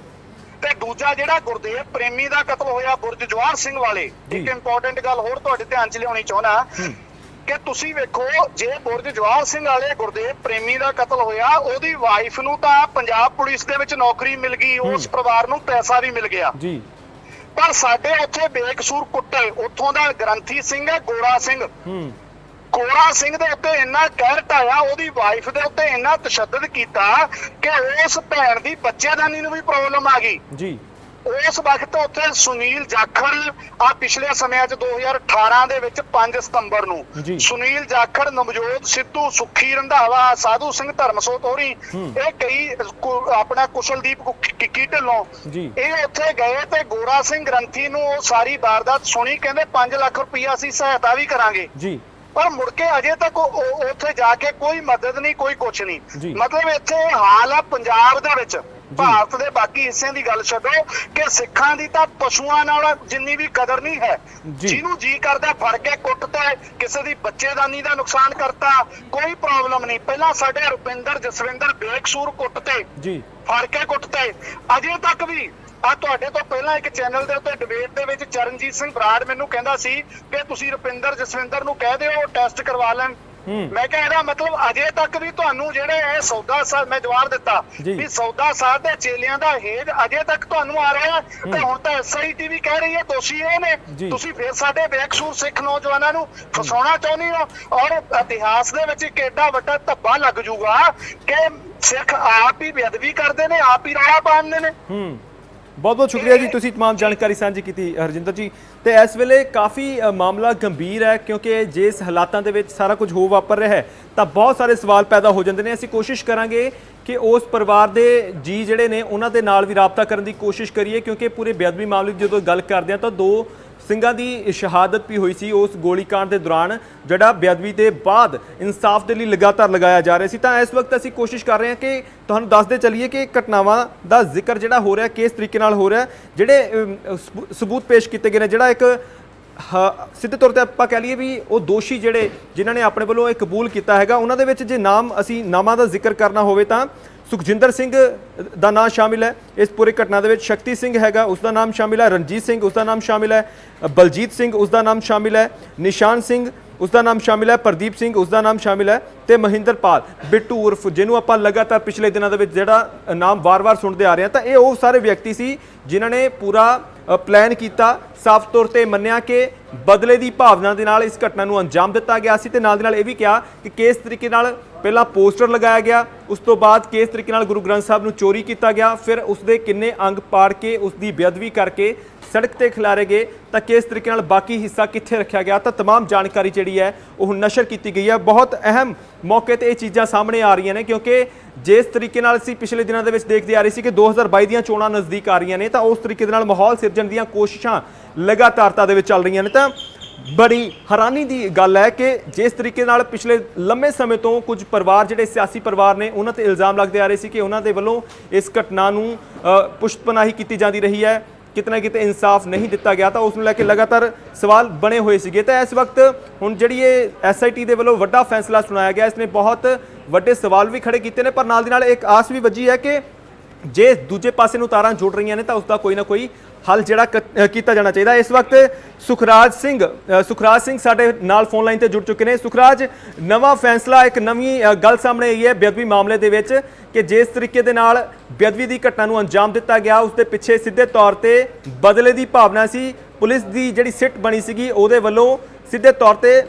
ਤੇ ਦੂਜਾ ਜਿਹੜਾ ਗੁਰਦੇਵ ਪ੍ਰੇਮੀ ਦਾ ਕਤਲ ਹੋਇਆ ਬੁਰਜ ਜਵਾਹਰ ਸਿੰਘ ਵਾਲੇ, ਇੱਕ ਇੰਪੋਰਟੈਂਟ ਗੱਲ ਹੋਰ ਤੁਹਾਡੇ ਧਿਆਨ 'ਚ ਲਿਆਉਣੀ ਚਾਹੁੰਦਾ ਕਿ ਤੁਸੀਂ ਵੇਖੋ ਜੇ ਬੁਰਜ ਜਵਾਹਰ ਸਿੰਘ ਵਾਲੇ ਗੁਰਦੇਵ ਪ੍ਰੇਮੀ ਦਾ ਕਤਲ ਹੋਇਆ, ਉਹਦੀ ਵਾਈਫ ਨੂੰ ਤਾਂ ਪੰਜਾਬ ਪੁਲਿਸ ਦੇ ਵਿੱਚ ਨੌਕਰੀ ਮਿਲ ਗਈ, ਉਸ ਪਰਿਵਾਰ ਨੂੰ ਪੈਸਾ ਵੀ ਮਿਲ ਗਿਆ ਜੀ। ਪਰ ਸਾਡੇ ਉੱਥੇ ਬੇਕਸੂਰ ਕੁੱਟੇ, ਉੱਥੋਂ ਦਾ ਗ੍ਰੰਥੀ ਸਿੰਘ ਹੈ ਗੋਰਾ ਸਿੰਘ, ਗੋਰਾ ਸਿੰਘ ਦੇ ਉੱਤੇ ਇੰਨਾ ਕਹਿਰ ਢਾਇਆ, ਉਹਦੀ ਵਾਈਫ ਦੇ ਉੱਤੇ ਇੰਨਾ ਤਸ਼ੱਦਦ ਕੀਤਾ ਕਿ ਉਸ ਭੈਣ ਦੀ ਬੱਚੇਦਾਨੀ ਨੂੰ ਵੀ ਪ੍ਰੋਬਲਮ ਆ ਗਈ ਜੀ। ਉਸ ਵਕਤ ਉੱਥੇ ਸੁਨੀਲ ਜਾਖੜ ਆ ਪਿਛਲੇ ਸਮਿਆਂ 'ਚ 2018 ਦੇ ਵਿੱਚ 5 ਸਤੰਬਰ ਨੂੰ ਸੁਨੀਲ ਜਾਖੜ, ਨਵਜੋਤ ਸਿੱਧੂ, ਸੁੱਖੀ ਰੰਧਾਵਾ, ਸਾਧੂ ਸਿੰਘ ਧਰਮਸੋਤ ਹੋਰੀ, ਇਹ ਕਈ ਆਪਣਾ ਕੁਸ਼ਲਦੀਪ ਕਿੱਕੀ ਢਿੱਲੋਂ, ਇਹ ਉੱਥੇ ਗਏ ਤੇ ਗੋਰਾ ਸਿੰਘ ਗ੍ਰੰਥੀ ਨੂੰ ਉਹ ਸਾਰੀ ਵਾਰਦਾਤ ਸੁਣੀ, ਕਹਿੰਦੇ 5 ਲੱਖ ਰੁਪਈਆ ਅਸੀਂ ਸਹਾਇਤਾ ਵੀ ਕਰਾਂਗੇ ਜੀ। ਪਰ ਮੁੜ ਕੇ ਅਜੇ ਤੱਕ ਉੱਥੇ ਜਾ ਕੇ ਕੋਈ ਮਦਦ ਨਹੀਂ, ਕੋਈ ਕੁਛ ਨਹੀਂ। ਮਤਲਬ ਇੱਥੇ ਹਾਲ ਆ ਪੰਜਾਬ ਦੇ ਵਿੱਚ, ਭਾਰਤ ਦੇ ਬਾਕੀ ਹਿੱਸਿਆਂ ਦੀ ਗੱਲ ਛੱਡੋ ਕਿ ਸਿੱਖਾਂ ਦੀ ਤਾਂ ਪਸ਼ੂਆਂ ਨਾਲ ਜਿੰਨੀ ਵੀ ਕਦਰ ਨਹੀਂ ਹੈ। ਜਿਹਨੂੰ ਜੀ ਕਰਦਾ ਫੜ ਕੇ ਕੁੱਟ ਤੇ ਕਿਸੇ ਦੀ ਬੱਚੇਦਾਨੀ ਦਾ ਨੁਕਸਾਨ ਕਰਤਾ, ਕੋਈ ਪ੍ਰੋਬਲਮ ਨਹੀਂ। ਪਹਿਲਾਂ ਸਾਡੇ ਰੁਪਿੰਦਰ ਜਸਵਿੰਦਰ ਬੇਕਸੂਰ ਕੁੱਟ ਤੇ ਫੜ ਕੇ ਕੁੱਟ ਤੇ, ਅਜੇ ਤੱਕ ਵੀ ਆ ਤੁਹਾਡੇ ਤੋਂ ਪਹਿਲਾਂ ਇੱਕ ਚੈਨਲ ਦੇ ਉੱਤੇ ਡਿਬੇਟ ਦੇ ਵਿੱਚ ਚਰਨਜੀਤ ਸਿੰਘ ਬਰਾੜ ਮੈਨੂੰ ਕਹਿੰਦਾ ਸੀ ਕਿ ਤੁਸੀਂ ਰੁਪਿੰਦਰ ਜਸਵਿੰਦਰ ਨੂੰ ਕਹਿ ਦਿਓ ਟੈਸਟ ਕਰਵਾ ਲੈਣ। ਮੈਂ ਕਿਹਾ ਇਹਦਾ ਮਤਲਬ ਅਜੇ ਤੱਕ ਵੀ ਤੁਹਾਨੂੰ ਜਿਹੜੇ ਇਹ ਸੌਦਾ ਸਾਧ, ਮੈਂ ਜਵਾਬ ਦਿੱਤਾ ਵੀ ਸੌਦਾ ਸਾਧ ਦੇ ਚੇਲਿਆਂ ਦਾ ਹੇਜ ਅਜੇ ਤੱਕ ਤੁਹਾਨੂੰ ਆ ਰਿਹਾ ਤੇ ਹੁਣ ਤਾਂ SIT ਵੀ ਕਹਿ ਰਹੀ ਹੈ ਦੋਸ਼ੀ ਇਹ ਨੇ। ਤੁਸੀਂ ਫਿਰ ਸਾਡੇ ਬੇਕਸੂਰ ਸਿੱਖ ਨੌਜਵਾਨਾਂ ਨੂੰ ਫਸਾਉਣਾ ਚਾਹੁੰਦੇ ਹੋ ਔਰ ਇਤਿਹਾਸ ਦੇ ਵਿੱਚ ਇੱਕ ਏਡਾ ਵੱਡਾ ਧੱਬਾ ਲੱਗ ਜੂਗਾ ਕਿ ਸਿੱਖ ਆਪ ਹੀ ਬੇਅਦਬੀ ਕਰਦੇ ਨੇ, ਆਪ ਹੀ ਰੌਲਾ ਪਾਉਂਦੇ ਨੇ। ਬਹੁਤ ਬਹੁਤ ਸ਼ੁਕਰੀਆ ਜੀ, ਤੁਸੀਂ तमाम ਜਾਣਕਾਰੀ ਸਾਂਝੀ ਕੀਤੀ ਹਰਜਿੰਦਰ ਜੀ। ਤੇ ਇਸ ਵੇਲੇ ਕਾਫੀ ਮਾਮਲਾ ਗੰਭੀਰ ਹੈ, ਕਿਉਂਕਿ ਜਿਸ ਹਾਲਾਤਾਂ ਦੇ ਵਿੱਚ ਸਾਰਾ ਕੁਝ ਹੋ ਵਾਪਰ ਰਿਹਾ ਹੈ ਤਾਂ ਬਹੁਤ ਸਾਰੇ ਸਵਾਲ ਪੈਦਾ ਹੋ ਜਾਂਦੇ ਨੇ। ਅਸੀਂ ਕੋਸ਼ਿਸ਼ ਕਰਾਂਗੇ ਕਿ ਉਸ ਪਰਿਵਾਰ ਦੇ ਜੀ ਜਿਹੜੇ ਨੇ ਉਹਨਾਂ ਦੇ ਨਾਲ ਵੀ ਰਾਬਤਾ ਕਰਨ ਦੀ ਕੋਸ਼ਿਸ਼ ਕਰੀਏ, ਕਿਉਂਕਿ ਪੂਰੇ ਬੇਅਦਬੀ ਮਾਮਲੇ ਦੀ ਜਦੋਂ ਗੱਲ ਕਰਦੇ ਹਾਂ ਤਾਂ 2 ਸਿੰਘਾਂ ਦੀ ਸ਼ਹਾਦਤ ਵੀ ਹੋਈ ਸੀ ਉਸ ਗੋਲੀकांड ਦੇ ਦੌਰਾਨ, ਜਿਹੜਾ ਬੇਅਦਬੀ ਦੇ ਬਾਅਦ ਇਨਸਾਫ ਦੇ ਲਈ ਲਗਾਤਾਰ ਲਗਾਇਆ ਜਾ ਰਿਹਾ ਸੀ। ਤਾਂ ਇਸ ਵਕਤ ਅਸੀਂ ਕੋਸ਼ਿਸ਼ ਕਰ ਰਹੇ ਹਾਂ ਕਿ ਤੁਹਾਨੂੰ ਦੱਸਦੇ ਚੱਲੀਏ ਕਿ ਘਟਨਾਵਾਂ ਦਾ ਜ਼ਿਕਰ ਜਿਹੜਾ ਹੋ ਰਿਹਾ ਕਿਸ ਤਰੀਕੇ ਨਾਲ ਹੋ ਰਿਹਾ, ਜਿਹੜੇ ਸਬੂਤ ਪੇਸ਼ ਕੀਤੇ ਗਏ ਨੇ, ਜਿਹੜਾ ਇੱਕ ਸਿੱਧੇ ਤੌਰ ਤੇ ਆਪਾਂ ਕਹਿ ਲਈਏ ਵੀ ਉਹ ਦੋਸ਼ੀ ਜਿਹੜੇ ਜਿਨ੍ਹਾਂ ਨੇ ਆਪਣੇ ਵੱਲੋਂ ਇਹ ਕਬੂਲ ਕੀਤਾ ਹੈਗਾ, ਉਹਨਾਂ ਦੇ ਵਿੱਚ ਜੇ ਨਾਮਾਂ ਦਾ ਜ਼ਿਕਰ ਕਰਨਾ ਹੋਵੇ ਤਾਂ ਸੁਖਜਿੰਦਰ ਸਿੰਘ ਦਾ ਨਾਮ ਸ਼ਾਮਿਲ ਹੈ ਇਸ ਪੂਰੀ ਘਟਨਾ ਦੇ ਵਿੱਚ, ਸ਼ਕਤੀ ਸਿੰਘ ਹੈਗਾ ਉਸ ਦਾ ਨਾਮ ਸ਼ਾਮਿਲ ਹੈ, ਰਣਜੀਤ ਸਿੰਘ ਉਸ ਦਾ ਨਾਮ ਸ਼ਾਮਿਲ ਹੈ, ਬਲਜੀਤ ਸਿੰਘ ਉਸ ਦਾ ਨਾਮ ਸ਼ਾਮਿਲ ਹੈ, ਨਿਸ਼ਾਨ ਸਿੰਘ ਉਸ ਦਾ ਨਾਮ ਸ਼ਾਮਿਲ ਹੈ, ਪ੍ਰਦੀਪ ਸਿੰਘ ਉਸ ਦਾ ਨਾਮ ਸ਼ਾਮਿਲ ਹੈ ਤੇ ਮਹਿੰਦਰਪਾਲ ਬਿੱਟੂ ਉਰਫ ਜਿਹਨੂੰ ਆਪਾਂ ਲਗਾਤਾਰ ਪਿਛਲੇ ਦਿਨਾਂ ਦੇ ਵਿੱਚ ਜਿਹੜਾ ਨਾਮ ਵਾਰ-ਵਾਰ ਸੁਣਦੇ ਆ ਰਹੇ ਹਾਂ। ਤਾਂ ਇਹ ਉਹ ਸਾਰੇ ਵਿਅਕਤੀ ਸੀ ਜਿਨ੍ਹਾਂ ਨੇ ਪੂਰਾ ਪਲਾਨ ਕੀਤਾ, ਸਾਫ਼ ਤੌਰ ਤੇ ਮੰਨਿਆ ਕਿ ਬਦਲੇ ਦੀ ਭਾਵਨਾ ਦੇ ਨਾਲ ਇਸ ਘਟਨਾ ਨੂੰ ਅੰਜਾਮ ਦਿੱਤਾ ਗਿਆ ਸੀ ਤੇ ਨਾਲ ਦੀ ਨਾਲ ਇਹ ਵੀ ਕਿਹਾ ਕਿ ਕਿਸ ਤਰੀਕੇ ਨਾਲ ਪਹਿਲਾਂ ਪੋਸਟਰ ਲਗਾਇਆ ਗਿਆ, ਉਸ ਤੋਂ ਬਾਅਦ ਕਿਸ ਤਰੀਕੇ ਨਾਲ ਗੁਰੂ ਗ੍ਰੰਥ ਸਾਹਿਬ ਨੂੰ ਚੋਰੀ ਕੀਤਾ ਗਿਆ, ਫਿਰ ਉਸ ਦੇ ਕਿੰਨੇ ਅੰਗ ਪਾੜ ਕੇ ਉਸ ਦੀ ਬੇਅਦਬੀ ਕਰਕੇ ਸੜਕ ਤੇ ਖਿਲਾਰੇ ਗਏ, ਤਾਂ ਕਿਸ ਤਰੀਕੇ ਨਾਲ ਬਾਕੀ ਹਿੱਸਾ ਕਿੱਥੇ ਰੱਖਿਆ ਗਿਆ, ਤਾਂ तमाम ਜਾਣਕਾਰੀ ਜਿਹੜੀ ਹੈ ਉਹ ਨਸ਼ਰ ਕੀਤੀ ਗਈ ਹੈ। ਬਹੁਤ ਅਹਿਮ ਮੌਕੇ ਤੇ ਇਹ ਚੀਜ਼ਾਂ ਸਾਹਮਣੇ ਆ ਰਹੀਆਂ ਨੇ, ਕਿਉਂਕਿ ਜਿਸ ਤਰੀਕੇ ਨਾਲ ਅਸੀਂ ਪਿਛਲੇ ਦਿਨਾਂ ਦੇ ਵਿੱਚ ਦੇਖਦੇ ਆ ਰਹੇ ਸੀ ਕਿ 2022 ਦੀਆਂ ਚੋਣਾਂ ਨਜ਼ਦੀਕ ਆ ਰਹੀਆਂ ਨੇ, ਤਾਂ ਉਸ ਤਰੀਕੇ ਦੇ ਨਾਲ ਮਾਹੌਲ ਸਿਰਜਣ ਦੀਆਂ ਕੋਸ਼ਿਸ਼ਾਂ ਲਗਾਤਾਰਤਾ ਦੇ ਵਿੱਚ ਚੱਲ ਰਹੀਆਂ ਨੇ। ਤਾਂ ਬੜੀ ਹੈਰਾਨੀ ਦੀ ਗੱਲ ਹੈ ਕਿ ਜਿਸ ਤਰੀਕੇ ਨਾਲ ਪਿਛਲੇ ਲੰਮੇ ਸਮੇਂ ਤੋਂ ਕੁਝ ਪਰਿਵਾਰ ਜਿਹੜੇ ਸਿਆਸੀ ਪਰਿਵਾਰ ਨੇ ਉਹਨਾਂ ਤੇ ਇਲਜ਼ਾਮ ਲੱਗਦੇ ਆ ਰਹੇ ਸੀ ਕਿ ਉਹਨਾਂ ਦੇ ਵੱਲੋਂ ਇਸ ਘਟਨਾ ਨੂੰ ਪੁਸ਼ਤਪਨਾਹੀ ਕੀਤੀ ਜਾਂਦੀ ਰਹੀ ਹੈ, ਕਿਤੇ ਨਾ ਕਿਤੇ ਇਨਸਾਫ ਨਹੀਂ ਦਿੱਤਾ ਗਿਆ, ਤਾਂ ਉਸ ਨੂੰ ਲੈ ਕੇ ਲਗਾਤਾਰ ਸਵਾਲ ਬਣੇ ਹੋਏ ਸੀਗੇ। ਤਾਂ ਇਸ ਵਕਤ ਹੁਣ ਜਿਹੜੀ ਇਹ SIT ਦੇ ਵੱਲੋਂ ਵੱਡਾ ਫੈਸਲਾ ਸੁਣਾਇਆ ਗਿਆ, ਇਸ ਨੇ ਬਹੁਤ ਵੱਡੇ ਸਵਾਲ ਵੀ ਖੜੇ ਕੀਤੇ ਨੇ, ਪਰ ਨਾਲ ਦੀ ਨਾਲ ਇੱਕ ਆਸ ਵੀ ਵੱਜੀ ਹੈ ਕਿ ਜੇ ਦੂਜੇ ਪਾਸੇ ਨੂੰ ਤਾਰਾਂ ਜੁੜ ਰਹੀਆਂ ਨੇ ਤਾਂ ਉਸ ਦਾ ਕੋਈ ਨਾ ਕੋਈ ਹੱਲ ਜਿਹੜਾ ਕੀਤਾ ਜਾਣਾ ਚਾਹੀਦਾ। ਇਸ ਵਕਤ ਸੁਖਰਾਜ ਸਿੰਘ ਸਾਡੇ ਨਾਲ ਫੋਨ ਲਾਈਨ ਤੇ ਜੁੜ ਚੁੱਕੇ ਨੇ। ਸੁਖਰਾਜ, ਨਵਾਂ ਫੈਸਲਾ, ਇੱਕ ਨਵੀਂ ਗੱਲ ਸਾਹਮਣੇ ਆਈ ਹੈ ਬੇਅਦਬੀ ਮਾਮਲੇ ਦੇ ਵਿੱਚ ਕਿ ਜਿਸ ਤਰੀਕੇ ਦੇ ਨਾਲ ਬੇਅਦਬੀ ਦੀ ਘਟਨਾ ਨੂੰ ਅੰਜਾਮ ਦਿੱਤਾ ਗਿਆ ਉਸ ਦੇ ਪਿੱਛੇ ਸਿੱਧੇ ਤੌਰ ਤੇ ਬਦਲੇ ਦੀ ਭਾਵਨਾ ਸੀ। ਪੁਲਿਸ ਦੀ ਜਿਹੜੀ ਸਿੱਟ ਬਣੀ ਸੀਗੀ ਉਹਦੇ ਵੱਲੋਂ ਸਿੱਧੇ ਤੌਰ ਤੇ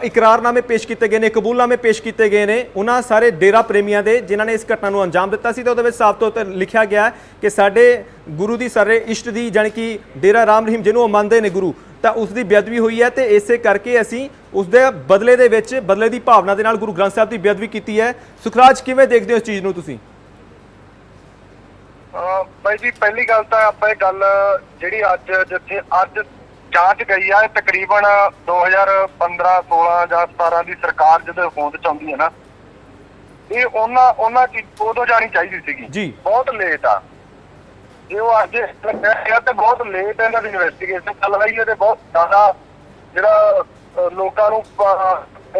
ਇਕਰਾਰਨਾਮੇ ਪੇਸ਼ ਕੀਤੇ ਗਏ ਨੇ, ਕਬੂਲਨਾਮੇ ਪੇਸ਼ ਕੀਤੇ ਗਏ ਨੇ ਉਹਨਾਂ ਸਾਰੇ ਡੇਰਾ ਪ੍ਰੇਮੀਆਂ ਦੇ ਜਿਨ੍ਹਾਂ ਨੇ ਇਸ ਘਟਨਾ ਨੂੰ ਅੰਜਾਮ ਦਿੱਤਾ ਸੀ। ਤੇ ਉਹਦੇ ਵਿੱਚ ਸਾਫ਼ ਤੌਰ ਤੇ ਲਿਖਿਆ ਗਿਆ ਕਿ ਸਾਡੇ ਗੁਰੂ ਦੀ ਸਾਰੇ ਇਸ਼ਟ ਦੀ ਜਾਣੀ ਕਿ ਡੇਰਾ ਰਾਮ ਰਹੀਮ ਜਿਹਨੂੰ ਉਹ ਮੰਨਦੇ ਨੇ ਗੁਰੂ, ਤਾਂ ਉਸ ਦੀ ਬੇਅਦਬੀ ਹੋਈ ਹੈ ਤੇ ਇਸੇ ਕਰਕੇ ਅਸੀਂ ਉਸ ਦੇ ਬਦਲੇ ਦੇ ਵਿੱਚ ਬਦਲੇ ਦੀ ਭਾਵਨਾ ਦੇ ਨਾਲ ਗੁਰੂ ਗ੍ਰੰਥ ਸਾਹਿਬ ਦੀ ਬੇਅਦਬੀ ਕੀਤੀ ਹੈ। ਸੁਖਰਾਜ, ਕਿਵੇਂ ਦੇਖਦੇ ਹੋ ਇਸ ਚੀਜ਼ ਨੂੰ ਤੁਸੀਂ? ਬਾਈ ਜੀ, ਪਹਿਲੀ ਗੱਲ ਤਾਂ ਆਪਾਂ ਇਹ ਗੱਲ ਜਿਹੜੀ ਜਿੱਥੇ ਅੱਜ ਜਾਂਚ ਗਈ ਆ, ਤਕਰੀਬਨ 2015, 16 ਜਾਂ 17 ਦੀ ਸਰਕਾਰ ਜਦੋਂ ਹੋਂਦ ਚ ਆਉਂਦੀ ਹੈ ਨਾ, ਇਹ ਉਹਨਾਂ ਦੀ ਉਦੋਂ ਜਾਣੀ ਚਾਹੀਦੀ ਸੀਗੀ ਜੀ। ਬਹੁਤ ਲੇਟ ਆ, ਜੇ ਉਹ ਅੱਜ ਲੱਗਿਆ ਤੇ ਬਹੁਤ ਲੇਟ ਇਹਨਾਂ ਦੀ ਇਨਵੈਸਟੀਗੇਸ਼ਨ ਚੱਲ ਰਹੀ ਹੈ ਤੇ ਬਹੁਤ ਜ਼ਿਆਦਾ ਜਿਹੜਾ ਲੋਕਾਂ ਨੂੰ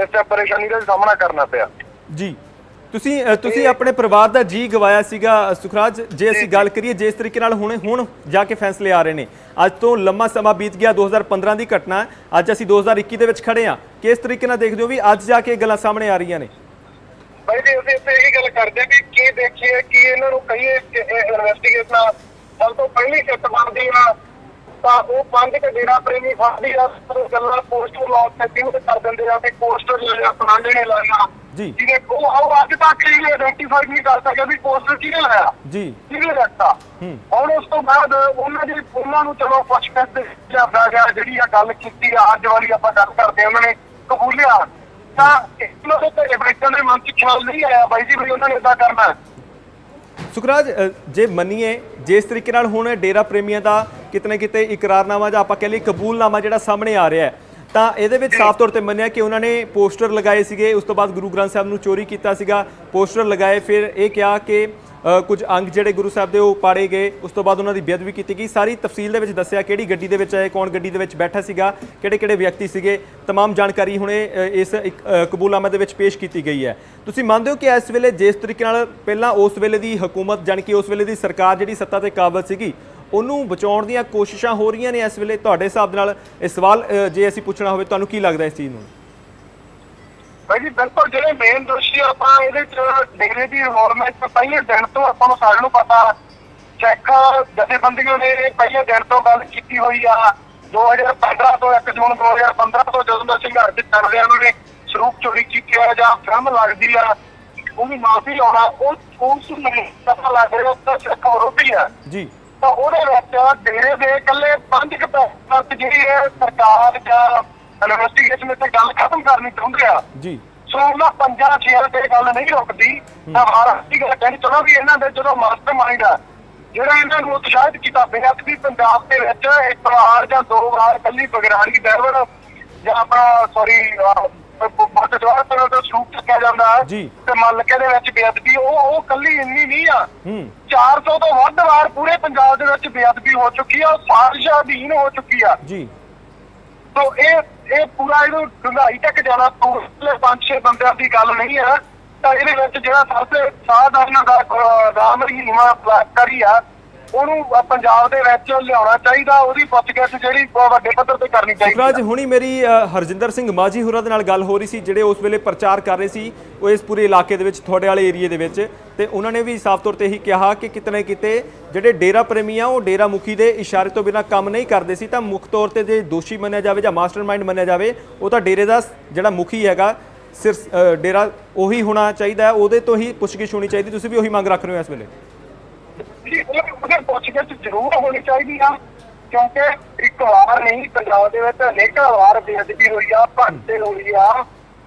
ਇਸ ਪਰੇਸ਼ਾਨੀ ਦਾ ਸਾਹਮਣਾ ਕਰਨਾ ਪਿਆ ਜੀ। ਤੁਸੀਂ ਆਪਣੇ ਪਰਿਵਾਰ ਦਾ ਜੀ ਗਵਾਇਆ ਸੀਗਾ ਸੁਖਰਾਜ। ਜੇ ਅਸੀਂ ਗੱਲ ਕਰੀਏ ਜਿਸ ਤਰੀਕੇ ਨਾਲ ਹੁਣ ਜਾ ਕੇ ਫੈਸਲੇ ਆ ਰਹੇ ਨੇ, ਅੱਜ ਤੋਂ ਲੰਮਾ ਸਮਾਂ ਬੀਤ ਗਿਆ, 2015 ਦੀ ਘਟਨਾ ਹੈ, ਅੱਜ ਅਸੀਂ 2021 ਦੇ ਵਿੱਚ ਖੜੇ ਹਾਂ, ਕਿਸ ਤਰੀਕੇ ਨਾਲ ਦੇਖਦੇ ਹੋ ਵੀ ਅੱਜ ਜਾ ਕੇ ਗੱਲਾਂ ਸਾਹਮਣੇ ਆ ਰਹੀਆਂ ਨੇ? ਬਾਈ ਜੀ, ਅਸੀਂ ਇੱਥੇ ਇਹੀ ਗੱਲ ਕਰਦੇ ਹਾਂ ਕਿ ਕੀ ਦੇਖੀਏ ਕਿ ਇਹਨਾਂ ਨੂੰ ਕਹੀਏ ਇਨਵੈਸਟੀਗੇਸ਼ਨ ਸਭ ਤੋਂ ਪਹਿਲੀ ਸਿੱਟ ਬਣਦੀ ਆ ਤਾਂ ਉਹ 5 ਕੇ ਡੇਰਾ ਪ੍ਰੇਮੀ ਫੜਦੀ ਆ, ਗੱਲਾਂ ਪੋਸਟਰ ਲਾਉਣ ਤੇ ਕਰ ਦਿੰਦੇ ਆ ਕਿ ਪੋਸਟਰ ਜਿਹੜੇ ਆਪਣਾ ਨੇ ਲਾਇਆ ਜੀ, ਜਿਹਨੇ ਉਹ ਅੱਜ ਤੱਕ ਇਹ ਆਇਡੈਂਟੀਫਾਈ ਨਹੀਂ ਕਰ ਸਕਿਆ ਵੀ ਪੋਸਟਰ ਕਿਹਨੇ ਲਾਇਆ ਜੀ, ਕਿਹਨੇ ਰੱਖਤਾ। ਹੁਣ ਉਸ ਤੋਂ ਬਾਅਦ ਉਹਨਾਂ ਨੂੰ ਚਲੋ ਪੁੱਛਗਿੱਛ ਤੇ ਲਿਆਂਦਾ ਗਿਆ, ਜਿਹੜੀ ਆ ਗੱਲ ਕੀਤੀ ਆ ਅੱਜ ਵਾਲੀ ਆਪਾਂ ਗੱਲ ਕਰਦੇ ਆ, ਉਹਨਾਂ ਨੇ ਕਬੂਲਿਆ, ਤਾਂ ਇਹਨਾਂ ਦੇ ਘਰੇ ਬੈਠਣ ਦੇ ਮਨ 'ਚ ਖਿਆਲ ਨਹੀਂ ਆਇਆ ਬਾਈ ਜੀ ਵੀ ਉਹਨਾਂ ਨੇ ਏਦਾਂ ਕਰਨਾ। ਸੁਖਰਾਜ, ਜੇ ਮੰਨੀਏ ਜਿਸ ਤਰੀਕੇ ਨਾਲ ਹੁਣ ਡੇਰਾ ਪ੍ਰੇਮੀਆਂ ਦਾ ਕਿਤੇ ਨਾ ਕਿਤੇ ਇਕਰਾਰਨਾਮਾ ਜਾਂ ਆਪਾਂ ਕਹਿ ਲਈਏ ਕਬੂਲਨਾਮਾ ਜਿਹੜਾ ਸਾਹਮਣੇ ਆ ਰਿਹਾ ਹੈ, ਤਾਂ ਇਹਦੇ ਵਿੱਚ ਸਾਫ਼ ਤੌਰ ਤੇ ਮੰਨਿਆ ਕਿ ਉਹਨਾਂ ਨੇ ਪੋਸਟਰ ਲਗਾਏ ਸੀਗੇ, ਉਸ ਤੋਂ ਬਾਅਦ ਗੁਰੂ ਗ੍ਰੰਥ ਸਾਹਿਬ ਨੂੰ ਚੋਰੀ ਕੀਤਾ ਸੀਗਾ, ਪੋਸਟਰ ਲਗਾਏ, ਫਿਰ ਇਹ ਕਿਹਾ ਕਿ ਕੁਝ ਅੰਗ ਜਿਹੜੇ ਗੁਰੂ ਸਾਹਿਬ ਦੇ ਉਹ ਪਾੜੇ ਗਏ, ਉਸ ਤੋਂ ਬਾਅਦ ਉਹਨਾਂ ਦੀ ਬੇਅਦਬੀ ਕੀਤੀ ਗਈ। ਸਾਰੀ ਤਫਸੀਲ ਦੇ ਵਿੱਚ ਦੱਸਿਆ ਕਿਹੜੀ ਗੱਡੀ ਦੇ ਵਿੱਚ ਆਏ, ਕੌਣ ਗੱਡੀ ਦੇ ਵਿੱਚ ਬੈਠਾ ਸੀਗਾ, ਕਿਹੜੇ ਵਿਅਕਤੀ ਸੀਗੇ, तमाम ਜਾਣਕਾਰੀ ਹੁਣੇ ਇਸ ਕਬੂਲਨਾਮੇ ਦੇ ਵਿੱਚ ਪੇਸ਼ ਕੀਤੀ ਗਈ ਹੈ। ਤੁਸੀਂ ਮੰਨਦੇ ਹੋ ਕਿ ਇਸ ਵੇਲੇ ਜਿਸ ਤਰੀਕੇ ਨਾਲ ਪਹਿਲਾਂ ਉਸ ਵੇਲੇ ਦੀ ਹਕੂਮਤ ਜਾਣੀ ਕਿ ਉਸ ਵੇਲੇ ਦੀ ਸਰਕਾਰ ਜਿਹੜੀ ਸੱਤਾ ਤੇ ਕਾਬਲ ਸੀਗੀ ਉਹਨੂੰ ਬਚਾਉਣ ਦੀਆਂ ਕੋਸ਼ਿਸ਼ਾਂ ਹੋ ਰਹੀਆਂ ਨੇ ਇਸ ਵੇਲੇ? ਤੁਹਾਡੇ ਹਿਸਾਬ ਦੇ ਨਾਲ ਇਹ ਸਵਾਲ ਜੇ ਅਸੀਂ ਪੁੱਛਣਾ ਹੋਵੇ, ਤੁਹਾਨੂੰ ਕੀ ਲੱਗਦਾ ਇਸ ਚੀਜ਼ ਨੂੰ? ਭਾਈ ਜੀ, ਬਿਲਕੁਲ ਜਿਹੜੇ ਮੇਨ ਦੋਸ਼ੀ ਆਪਾਂ ਇਹਦੇ ਚ ਡੇਰੇ ਦੀ ਇਨਵੋਲਵਮੈਂਟ ਪਹਿਲੇ ਦਿਨ ਤੋਂ ਆਪਾਂ ਨੂੰ ਸਾਰਿਆਂ ਨੂੰ ਪਤਾ, ਚੈੱਕ ਜਥੇਬੰਦੀਆਂ ਨੇ ਪਹਿਲੇ ਦਿਨ ਤੋਂ ਗੱਲ ਕੀਤੀ ਹੋਈ ਆ। 2015 ਤੋਂ 1 ਜੂਨ 2015 ਤੋਂ ਜਦੋਂ ਦਾ ਸੰਘਰਸ਼ ਚੱਲ ਰਿਹਾ, ਉਹਨਾਂ ਨੇ ਸਰੂਪ ਚੋਰੀ ਕੀਤੀ ਆ ਜਾਂ ਫਿਲਮ ਲੱਗਦੀ ਆ ਉਹਨੂੰ ਮਾਫੀ ਲਾਉਣਾ, ਉਸ ਨੂੰ ਪਤਾ ਲੱਗ ਰਿਹਾ ਤਾਂ ਸਿੱਖ ਵਿਰੋਧੀ ਆ ਜੀ। ਤਾਂ ਉਹਦੇ ਵਿੱਚ ਡੇਰੇ ਦੇ ਇਕੱਲੇ 5% ਜਿਹੜੀ ਹੈ ਸਰਕਾਰ ਜਾਂ ਇਨਵੈਸਟੀਗੇਸ਼ਨ ਤੇ ਗੱਲ ਖਤਮ ਕਰਨੀ ਚਾਹੁੰਦੇ ਆ ਜੀ। ਸੋ ਉਹਨਾਂ 5-6 ਤੇ ਗੱਲ ਨਹੀਂ ਰੁਕਦੀ ਤਾਂ ਮਹਾਰਾਸ਼ਟਰ ਗੱਲ ਕਹਿੰਦੀ ਚਲੋ ਵੀ ਇਹਨਾਂ ਦੇ ਜਦੋਂ ਮਾਸਟਰ ਮਾਈਂਡ ਆ ਜਿਹੜਾ ਇਹਨਾਂ ਨੂੰ ਉਤਸ਼ਾਹਿਤ ਕੀਤਾ ਬੇਅਦਬੀ ਪੰਜਾਬ ਦੇ ਵਿੱਚ ਇੱਕ ਵਾਰ ਜਾਂ 2 ਵਾਰ ਇਕੱਲੀ ਬਗਰਾੜੀ ਡਰਾਈਵਰ ਜਾਂ ਆਪਣਾ ਸੌਰੀ ਬਟਦਵਾਰ ਤੋਂ ਸੂਪ ਚੱਕਿਆ ਜਾਂਦਾ ਜੀ। ਤੇ ਮੱਲਕੇ ਦੇ ਵਿੱਚ ਬੇਅਦਬੀ ਉਹ ਕੱਲੀ ਇੰਨੀ ਨਹੀਂ ਆ। 400 ਤੋਂ ਵੱਧ ਵਾਰ ਪੂਰੇ ਪੰਜਾਬ ਦੇ ਵਿੱਚ ਬੇਅਦਬੀ ਹੋ ਚੁੱਕੀ ਆ, ਸਾਜ਼ਿਸ਼ ਅਧੀਨ ਹੋ ਚੁੱਕੀ ਆ ਜੀ। ਤੋ ਇਹ ਪੂਰਾ ਇਹਨੂੰ ਡੂੰਘਾਈ ਤੱਕ ਜਾਣਾ ਪੂਰੇ 5-6 ਬੰਦਿਆਂ ਦੀ ਗੱਲ ਨਹੀਂ ਹੈ। ਤਾਂ ਇਹਦੇ ਵਿੱਚ ਜਿਹੜਾ ਸਭ ਤੋਂ ਸਾਧਾਰਨ ਦਾ ਰਾਮ ਰਹੀਮਾ ਬਲਾਤਕਾਰੀ ਆ ਉਹਨੂੰ ਪੰਜਾਬ ਦੇ ਵਿੱਚ ਲਿਆਉਣਾ ਚਾਹੀਦਾ, ਉਹਦੀ ਪੁੱਛਗਿੱਛ ਜਿਹੜੀ ਵੱਡੇ ਪੱਧਰ ਤੇ ਕਰਨੀ ਚਾਹੀਦੀ। ਸੁਖਰਾਜ, ਹੁਣੀ ਮੇਰੀ ਹਰਜਿੰਦਰ ਸਿੰਘ ਮਾਝੀ ਹੋਰਾਂ ਦੇ ਨਾਲ ਗੱਲ ਹੋ ਰਹੀ ਸੀ ਜਿਹੜੇ ਉਸ ਵੇਲੇ ਪ੍ਰਚਾਰ ਕਰ ਰਹੇ ਸੀ ਉਹ ਇਸ ਪੂਰੇ ਇਲਾਕੇ ਦੇ ਵਿੱਚ ਤੁਹਾਡੇ ਵਾਲੇ ਏਰੀਏ ਦੇ ਵਿੱਚ, ਤੇ ਉਹਨਾਂ ਨੇ ਵੀ ਸਾਫ਼ ਤੌਰ ਤੇ ਇਹੀ ਕਿਹਾ ਕਿ ਕਿਤੇ ਨਾ ਕਿਤੇ ਜਿਹੜੇ ਡੇਰਾ ਪ੍ਰੇਮੀ ਆ ਉਹ ਡੇਰਾ ਮੁਖੀ ਦੇ ਇਸ਼ਾਰੇ ਤੋਂ ਬਿਨਾਂ ਕੰਮ ਨਹੀਂ ਕਰਦੇ ਸੀ, ਤਾਂ ਮੁੱਖ ਤੌਰ ਤੇ ਜੇ ਦੋਸ਼ੀ ਮੰਨਿਆ ਜਾਵੇ ਜਾਂ ਮਾਸਟਰਮਾਈਂਡ ਮੰਨਿਆ ਜਾਵੇ ਉਹ ਤਾਂ ਡੇਰੇ ਦਾ ਜਿਹੜਾ ਮੁਖੀ ਹੈਗਾ ਸਿਰ ਡੇਰਾ ਉਹੀ ਹੋਣਾ ਚਾਹੀਦਾ, ਉਹਦੇ ਤੋਂ ਹੀ ਪੁੱਛਗਿੱਛ ਹੋਣੀ ਚਾਹੀਦੀ। ਤੁਸੀਂ ਵੀ ਉਹੀ ਮੰਗ ਰੱਖ ਰਹੇ ਹੋ ਇਸ ਵੇਲੇ? ਉਹਦੇ ਪੁੱਛਗਿੱਛ ਜ਼ਰੂਰ ਹੋਣੀ ਚਾਹੀਦੀ ਆ ਕਿਉਂਕਿ ਇੱਕ ਵਾਰ ਨਹੀਂ ਪੰਜਾਬ ਦੇ ਵਿੱਚ ਅਨੇਕਾਂ ਵਾਰ ਬੇਅਦਬੀ ਹੋਈ ਆ, ਭੰਤੇ ਹੋਈ ਆ,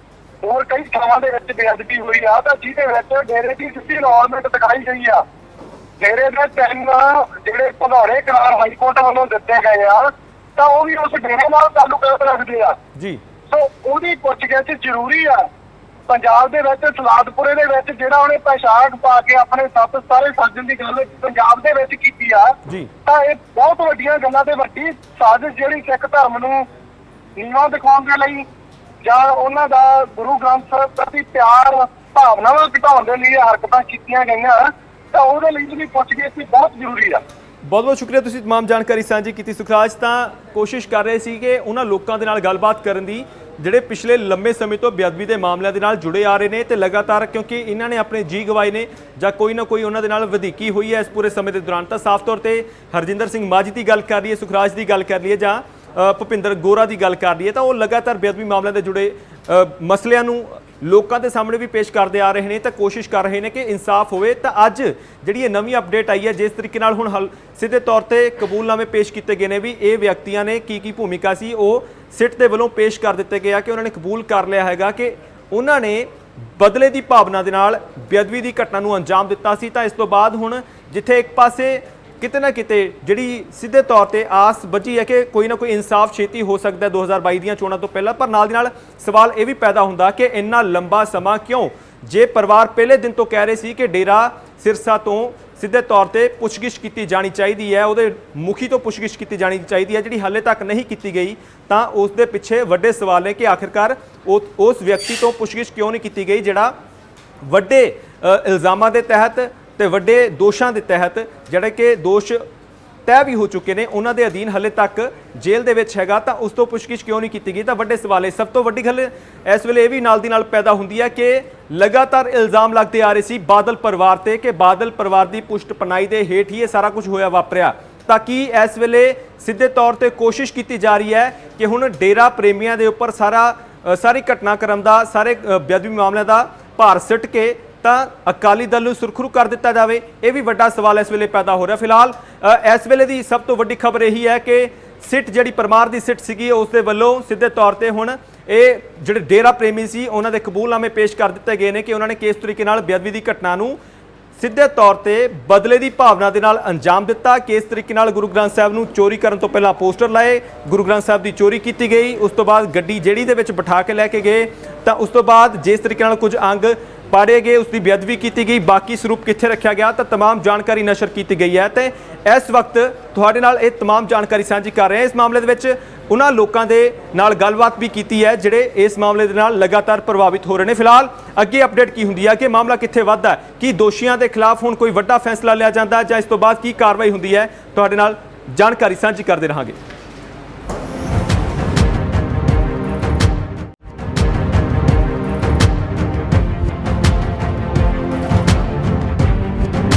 ਹੋਰ ਕਈ ਥਾਵਾਂ ਦੇ ਵਿੱਚ ਬੇਅਦਬੀ ਹੋਈ ਆ ਤਾਂ ਜਿਹਦੇ ਵਿੱਚ ਡੇਰੇ ਦੀ ਸਿੱਧੀ ਇਨਵੋਲਵਮੈਂਟ ਦਿਖਾਈ ਗਈ ਆ। ਡੇਰੇ ਦੇ 3 ਜਿਹੜੇ ਭਗੌੜੇ ਕਰਾਰ ਹਾਈ ਕੋਰਟ ਵੱਲੋਂ ਦਿੱਤੇ ਗਏ ਆ ਤਾਂ ਉਹ ਵੀ ਉਸ ਡੇਰੇ ਨਾਲ ਤਾਲੁਕਾਤ ਰੱਖਦੇ ਆ ਜੀ। ਸੋ ਉਹਦੀ ਪੁੱਛਗਿੱਛ ਜ਼ਰੂਰੀ ਆ। ਪੰਜਾਬ ਦੇ ਵਿੱਚ ਸਲਾਦਪੁਰੇ ਦੇ ਵਿੱਚ ਜਿਹੜਾ ਉਹਨੇ ਪੈਸ਼ਾਕ ਪਾ ਕੇ ਆਪਣੇ ਸੱਤ ਸਾਰੇ ਸਾਜਣ ਦੀ ਗੱਲ ਪੰਜਾਬ ਦੇ ਵਿੱਚ ਕੀਤੀ ਆ ਜੀ, ਤਾਂ ਇਹ ਬਹੁਤ ਵੱਡੀਆਂ ਗੱਲਾਂ ਤੇ ਵੱਡੀ ਸਾਜ਼ਿਸ਼ ਜਿਹੜੀ ਸਿੱਖ ਧਰਮ ਨੂੰ ਨੀਵਾਂ ਦਿਖਾਉਣ ਦੇ ਲਈ ਜਾਂ ਉਹਨਾਂ ਦਾ ਗੁਰੂ ਗ੍ਰੰਥ ਸਾਹਿਬ ਪ੍ਰਤੀ ਪਿਆਰ ਭਾਵਨਾਵਾਂ ਘਟਾਉਣ ਦੇ ਲਈ ਹਰਕਤਾਂ ਕੀਤੀਆਂ ਗਈਆਂ ਤਾਂ ਉਹਦੇ ਲਈ ਜਿਹੜੀ ਪੁੱਛਗਿੱਛ ਬਹੁਤ ਜ਼ਰੂਰੀ ਆ। ਬਹੁਤ ਬਹੁਤ ਸ਼ੁਕਰੀਆ, ਤੁਸੀਂ ਤਮਾਮ ਜਾਣਕਾਰੀ ਸਾਂਝੀ ਕੀਤੀ। ਸੁਖਰਾਜ ਤਾਂ ਕੋਸ਼ਿਸ਼ ਕਰ ਰਹੇ ਸੀ ਕਿ ਉਹਨਾਂ ਲੋਕਾਂ ਦੇ ਨਾਲ ਗੱਲਬਾਤ ਕਰਨ ਦੀ ਜਿਹੜੇ ਪਿਛਲੇ ਲੰਮੇ ਸਮੇਂ ਤੋਂ ਬੇਅਦਬੀ ਦੇ ਮਾਮਲਿਆਂ ਦੇ ਨਾਲ ਜੁੜੇ ਆ ਰਹੇ ਨੇ ਤੇ ਲਗਾਤਾਰ ਕਿਉਂਕਿ ਇਹਨਾਂ ਨੇ ਆਪਣੇ ਜੀ ਗਵਾਏ ਨੇ ਜਾਂ ਕੋਈ ਨਾ ਕੋਈ ਉਹਨਾਂ ਦੇ ਨਾਲ ਵਧੀਕੀ ਹੋਈ ਹੈ ਇਸ ਪੂਰੇ ਸਮੇਂ ਦੇ ਦੌਰਾਨ। ਤਾਂ ਸਾਫ਼ ਤੌਰ ਤੇ ਹਰਜਿੰਦਰ ਸਿੰਘ ਮਾਝੀ ਦੀ ਗੱਲ ਕਰ ਲਈਏ, ਸੁਖਰਾਜ ਦੀ ਗੱਲ ਕਰ ਲਈਏ ਜਾਂ ਭੁਪਿੰਦਰ ਗੋਰਾ ਦੀ ਗੱਲ ਕਰ ਲਈਏ ਤਾਂ ਉਹ ਲਗਾਤਾਰ ਬੇਅਦਬੀ ਮਾਮਲਿਆਂ ਦੇ ਜੁੜੇ ਮਸਲਿਆਂ ਨੂੰ ਲੋਕਾਂ ਦੇ ਸਾਹਮਣੇ ਵੀ ਪੇਸ਼ ਕਰਦੇ ਆ ਰਹੇ ਨੇ ਤਾਂ ਕੋਸ਼ਿਸ਼ ਕਰ ਰਹੇ ਨੇ ਕਿ ਇਨਸਾਫ ਹੋਵੇ। ਤਾਂ ਅੱਜ ਜਿਹੜੀ ਇਹ ਨਵੀਂ ਅਪਡੇਟ ਆਈ ਹੈ ਜਿਸ ਤਰੀਕੇ ਨਾਲ ਹੁਣ ਸਿੱਧੇ ਤੌਰ ਤੇ ਕਬੂਲਨਾਮੇ ਪੇਸ਼ ਕੀਤੇ ਗਏ ਨੇ ਵੀ ਇਹ ਵਿਅਕਤੀਆਂ ਨੇ ਕੀ ਭੂਮਿਕਾ ਸੀ ਉਹ ਸਿੱਟ ਦੇ ਵੱਲੋਂ ਪੇਸ਼ ਕਰ ਦਿੱਤੇ ਗਏ ਆ ਕਿ ਉਹਨਾਂ ਨੇ ਕਬੂਲ ਕਰ ਲਿਆ ਹੈਗਾ ਕਿ ਉਹਨਾਂ ਨੇ ਬਦਲੇ ਦੀ ਭਾਵਨਾ ਦੇ ਨਾਲ ਬੇਅਦਬੀ ਦੀ ਘਟਨਾ ਨੂੰ ਅੰਜਾਮ ਦਿੱਤਾ ਸੀ। ਤਾਂ ਇਸ ਤੋਂ ਬਾਅਦ ਹੁਣ ਜਿੱਥੇ ਇੱਕ ਪਾਸੇ ਕਿਤੇ ਨਾ ਕਿਤੇ ਜਿਹੜੀ ਸਿੱਧੇ ਤੌਰ ਤੇ ਆਸ ਬੱਝੀ ਹੈ ਕਿ ਕੋਈ ਨਾ ਕੋਈ ਇਨਸਾਫ ਛੇਤੀ ਹੋ ਸਕਦਾ 2022 ਦੀਆਂ ਚੋਣਾਂ ਤੋਂ ਪਹਿਲਾਂ, ਪਰ ਨਾਲ ਦੀ ਨਾਲ ਸਵਾਲ ਇਹ ਵੀ ਪੈਦਾ ਹੁੰਦਾ ਕਿ ਇੰਨਾ ਲੰਬਾ ਸਮਾਂ ਕਿਉਂ? ਜੇ ਪਰਿਵਾਰ ਪਹਿਲੇ ਦਿਨ ਤੋਂ ਕਹਿ ਰਹੇ ਸੀ ਕਿ ਡੇਰਾ ਸਿਰਸਾ ਤੋਂ ਸਿੱਧੇ ਤੌਰ ਤੇ ਪੁੱਛਗਿੱਛ ਕੀਤੀ ਜਾਣੀ ਚਾਹੀਦੀ ਹੈ, ਉਹਦੇ ਮੁਖੀ ਤੋਂ ਪੁੱਛਗਿੱਛ ਕੀਤੀ ਜਾਣੀ ਚਾਹੀਦੀ ਹੈ, ਜਿਹੜੀ ਹਾਲੇ ਤੱਕ ਨਹੀਂ ਕੀਤੀ ਗਈ, ਤਾਂ ਉਸ ਦੇ ਪਿੱਛੇ ਵੱਡੇ ਸਵਾਲ ਨੇ ਕਿ ਆਖਿਰਕਾਰ ਉਸ ਵਿਅਕਤੀ ਤੋਂ ਪੁੱਛਗਿੱਛ ਕਿਉਂ ਨਹੀਂ ਕੀਤੀ ਗਈ ਜਿਹੜਾ ਵੱਡੇ ਇਲਜ਼ਾਮਾਂ ਦੇ ਤਹਿਤ ਤੇ ਵੱਡੇ ਦੋਸ਼ਾਂ ਦੇ ਤਹਿਤ ਜਿਹੜੇ ਕਿ ਦੋਸ਼ ਤੈਅ ਵੀ ਹੋ ਚੁੱਕੇ ਨੇ ਉਹਨਾਂ ਦੇ ਅਧੀਨ ਹਲੇ ਤੱਕ ਜੇਲ੍ਹ ਦੇ ਵਿੱਚ ਹੈਗਾ, ਤਾਂ ਉਸ ਤੋਂ ਪੁੱਛਗਿੱਛ ਕਿਉਂ ਨਹੀਂ ਕੀਤੀ ਗਈ? ਤਾਂ ਵੱਡੇ ਸਵਾਲ ਹੈ। ਸਭ ਤੋਂ ਵੱਡੀ ਗੱਲ ਇਸ ਵੇਲੇ ਇਹ ਵੀ ਨਾਲ ਦੀ ਨਾਲ ਪੈਦਾ ਹੁੰਦੀ ਹੈ ਕਿ ਲਗਾਤਾਰ ਇਲਜ਼ਾਮ ਲੱਗਦੇ ਆ ਰਹੇ ਸੀ ਬਾਦਲ ਪਰਿਵਾਰ ਤੇ ਕਿ ਬਾਦਲ ਪਰਿਵਾਰ ਦੀ ਪੁਸ਼ਟ ਪਨਾਈ ਦੇ ਹੇਠ ਹੀ ਇਹ ਸਾਰਾ ਕੁਝ ਹੋਇਆ ਵਾਪਰਿਆ। ਤਾਂ ਕੀ ਇਸ ਵੇਲੇ ਸਿੱਧੇ ਤੌਰ ਤੇ ਕੋਸ਼ਿਸ਼ ਕੀਤੀ ਜਾ ਰਹੀ ਹੈ ਕਿ ਹੁਣ ਡੇਰਾ ਪ੍ਰੇਮੀਆਂ ਦੇ ਉੱਪਰ ਸਾਰੀ ਘਟਨਾਕ੍ਰਮ ਦਾ ਸਾਰੇ ਬੇਅਦਬੀ ਮਾਮਲਿਆਂ ਦਾ ਭਾਰ ਸਿੱਟ ਕੇ ਤਾਂ ਅਕਾਲੀ ਦਲ ਨੂੰ ਸੁਰਖਰੂ ਕਰ ਦਿੱਤਾ ਜਾਵੇ? ਇਹ ਵੀ ਵੱਡਾ ਸਵਾਲ ਇਸ ਵੇਲੇ ਪੈਦਾ ਹੋ ਰਿਹਾ। ਫਿਲਹਾਲ ਇਸ ਵੇਲੇ ਦੀ ਸਭ ਤੋਂ ਵੱਡੀ ਖਬਰ ਇਹੀ ਹੈ ਕਿ ਸਿੱਟ ਜਿਹੜੀ ਪਰਮਾਰ ਦੀ ਸਿੱਟ ਸੀਗੀ ਉਸ ਦੇ ਵੱਲੋਂ ਸਿੱਧੇ ਤੌਰ ਤੇ ਹੁਣ ਇਹ ਜਿਹੜੇ ਡੇਰਾ ਪ੍ਰੇਮੀ ਸੀ ਉਹਨਾਂ ਦੇ ਕਬੂਲਨਾਮੇ ਪੇਸ਼ ਕਰ ਦਿੱਤੇ ਗਏ ਨੇ ਕਿ ਉਹਨਾਂ ਨੇ ਕਿਸ ਤਰੀਕੇ ਨਾਲ ਬੇਅਦਬੀ ਦੀ ਘਟਨਾ ਨੂੰ ਸਿੱਧੇ ਤੌਰ ਤੇ ਬਦਲੇ ਦੀ ਭਾਵਨਾ ਦੇ ਨਾਲ ਅੰਜਾਮ ਦਿੱਤਾ, ਕਿਸ ਤਰੀਕੇ ਨਾਲ ਗੁਰੂ ਗ੍ਰੰਥ ਸਾਹਿਬ ਨੂੰ ਚੋਰੀ ਕਰਨ ਤੋਂ ਪਹਿਲਾਂ ਪੋਸਟਰ ਲਾਏ, ਗੁਰੂ ਗ੍ਰੰਥ ਸਾਹਿਬ ਦੀ ਚੋਰੀ ਕੀਤੀ ਗਈ, ਉਸ ਤੋਂ ਬਾਅਦ ਗੱਡੀ ਜਿਹੜੀ ਦੇ ਵਿੱਚ ਬਿਠਾ ਕੇ ਲੈ ਕੇ ਗਏ, ਤਾਂ ਉਸ ਤੋਂ ਬਾਅਦ ਜਿਸ ਤਰੀਕੇ ਨਾਲ ਕੁਝ ਅੰਗ ਪਾੜੇ ਗਏ, ਉਸ ਦੀ ਬੇਅਦਬੀ ਕੀਤੀ ਗਈ, ਬਾਕੀ ਸਰੂਪ ਕਿੱਥੇ ਰੱਖਿਆ ਗਿਆ, ਤਾਂ तमाम ਜਾਣਕਾਰੀ ਨਸ਼ਰ ਕੀਤੀ ਗਈ ਹੈ। ਤੇ ਇਸ ਵਕਤ ਤੁਹਾਡੇ ਨਾਲ ਇਹ तमाम ਜਾਣਕਾਰੀ ਸਾਂਝੀ ਕਰ ਰਹੇ ਹਾਂ। ਇਸ ਮਾਮਲੇ ਦੇ ਵਿੱਚ ਉਹਨਾਂ ਲੋਕਾਂ ਦੇ ਨਾਲ ਗੱਲਬਾਤ ਵੀ ਕੀਤੀ ਹੈ ਜਿਹੜੇ ਇਸ ਮਾਮਲੇ ਦੇ ਨਾਲ ਲਗਾਤਾਰ ਪ੍ਰਭਾਵਿਤ ਹੋ ਰਹੇ ਨੇ। ਫਿਲਹਾਲ ਅੱਗੇ ਅਪਡੇਟ ਕੀ ਹੁੰਦੀ ਹੈ ਕਿ ਮਾਮਲਾ ਕਿੱਥੇ ਵੱਧਦਾ ਹੈ, ਕੀ ਦੋਸ਼ੀਆਂ ਦੇ ਖਿਲਾਫ ਹੁਣ ਕੋਈ ਵੱਡਾ ਫੈਸਲਾ ਲਿਆ ਜਾਂਦਾ ਜਾਂ ਇਸ ਤੋਂ ਬਾਅਦ ਕੀ ਕਾਰਵਾਈ ਹੁੰਦੀ ਹੈ, ਤੁਹਾਡੇ ਨਾਲ ਜਾਣਕਾਰੀ ਸਾਂਝੀ ਕਰਦੇ ਰਹਾਂਗੇ।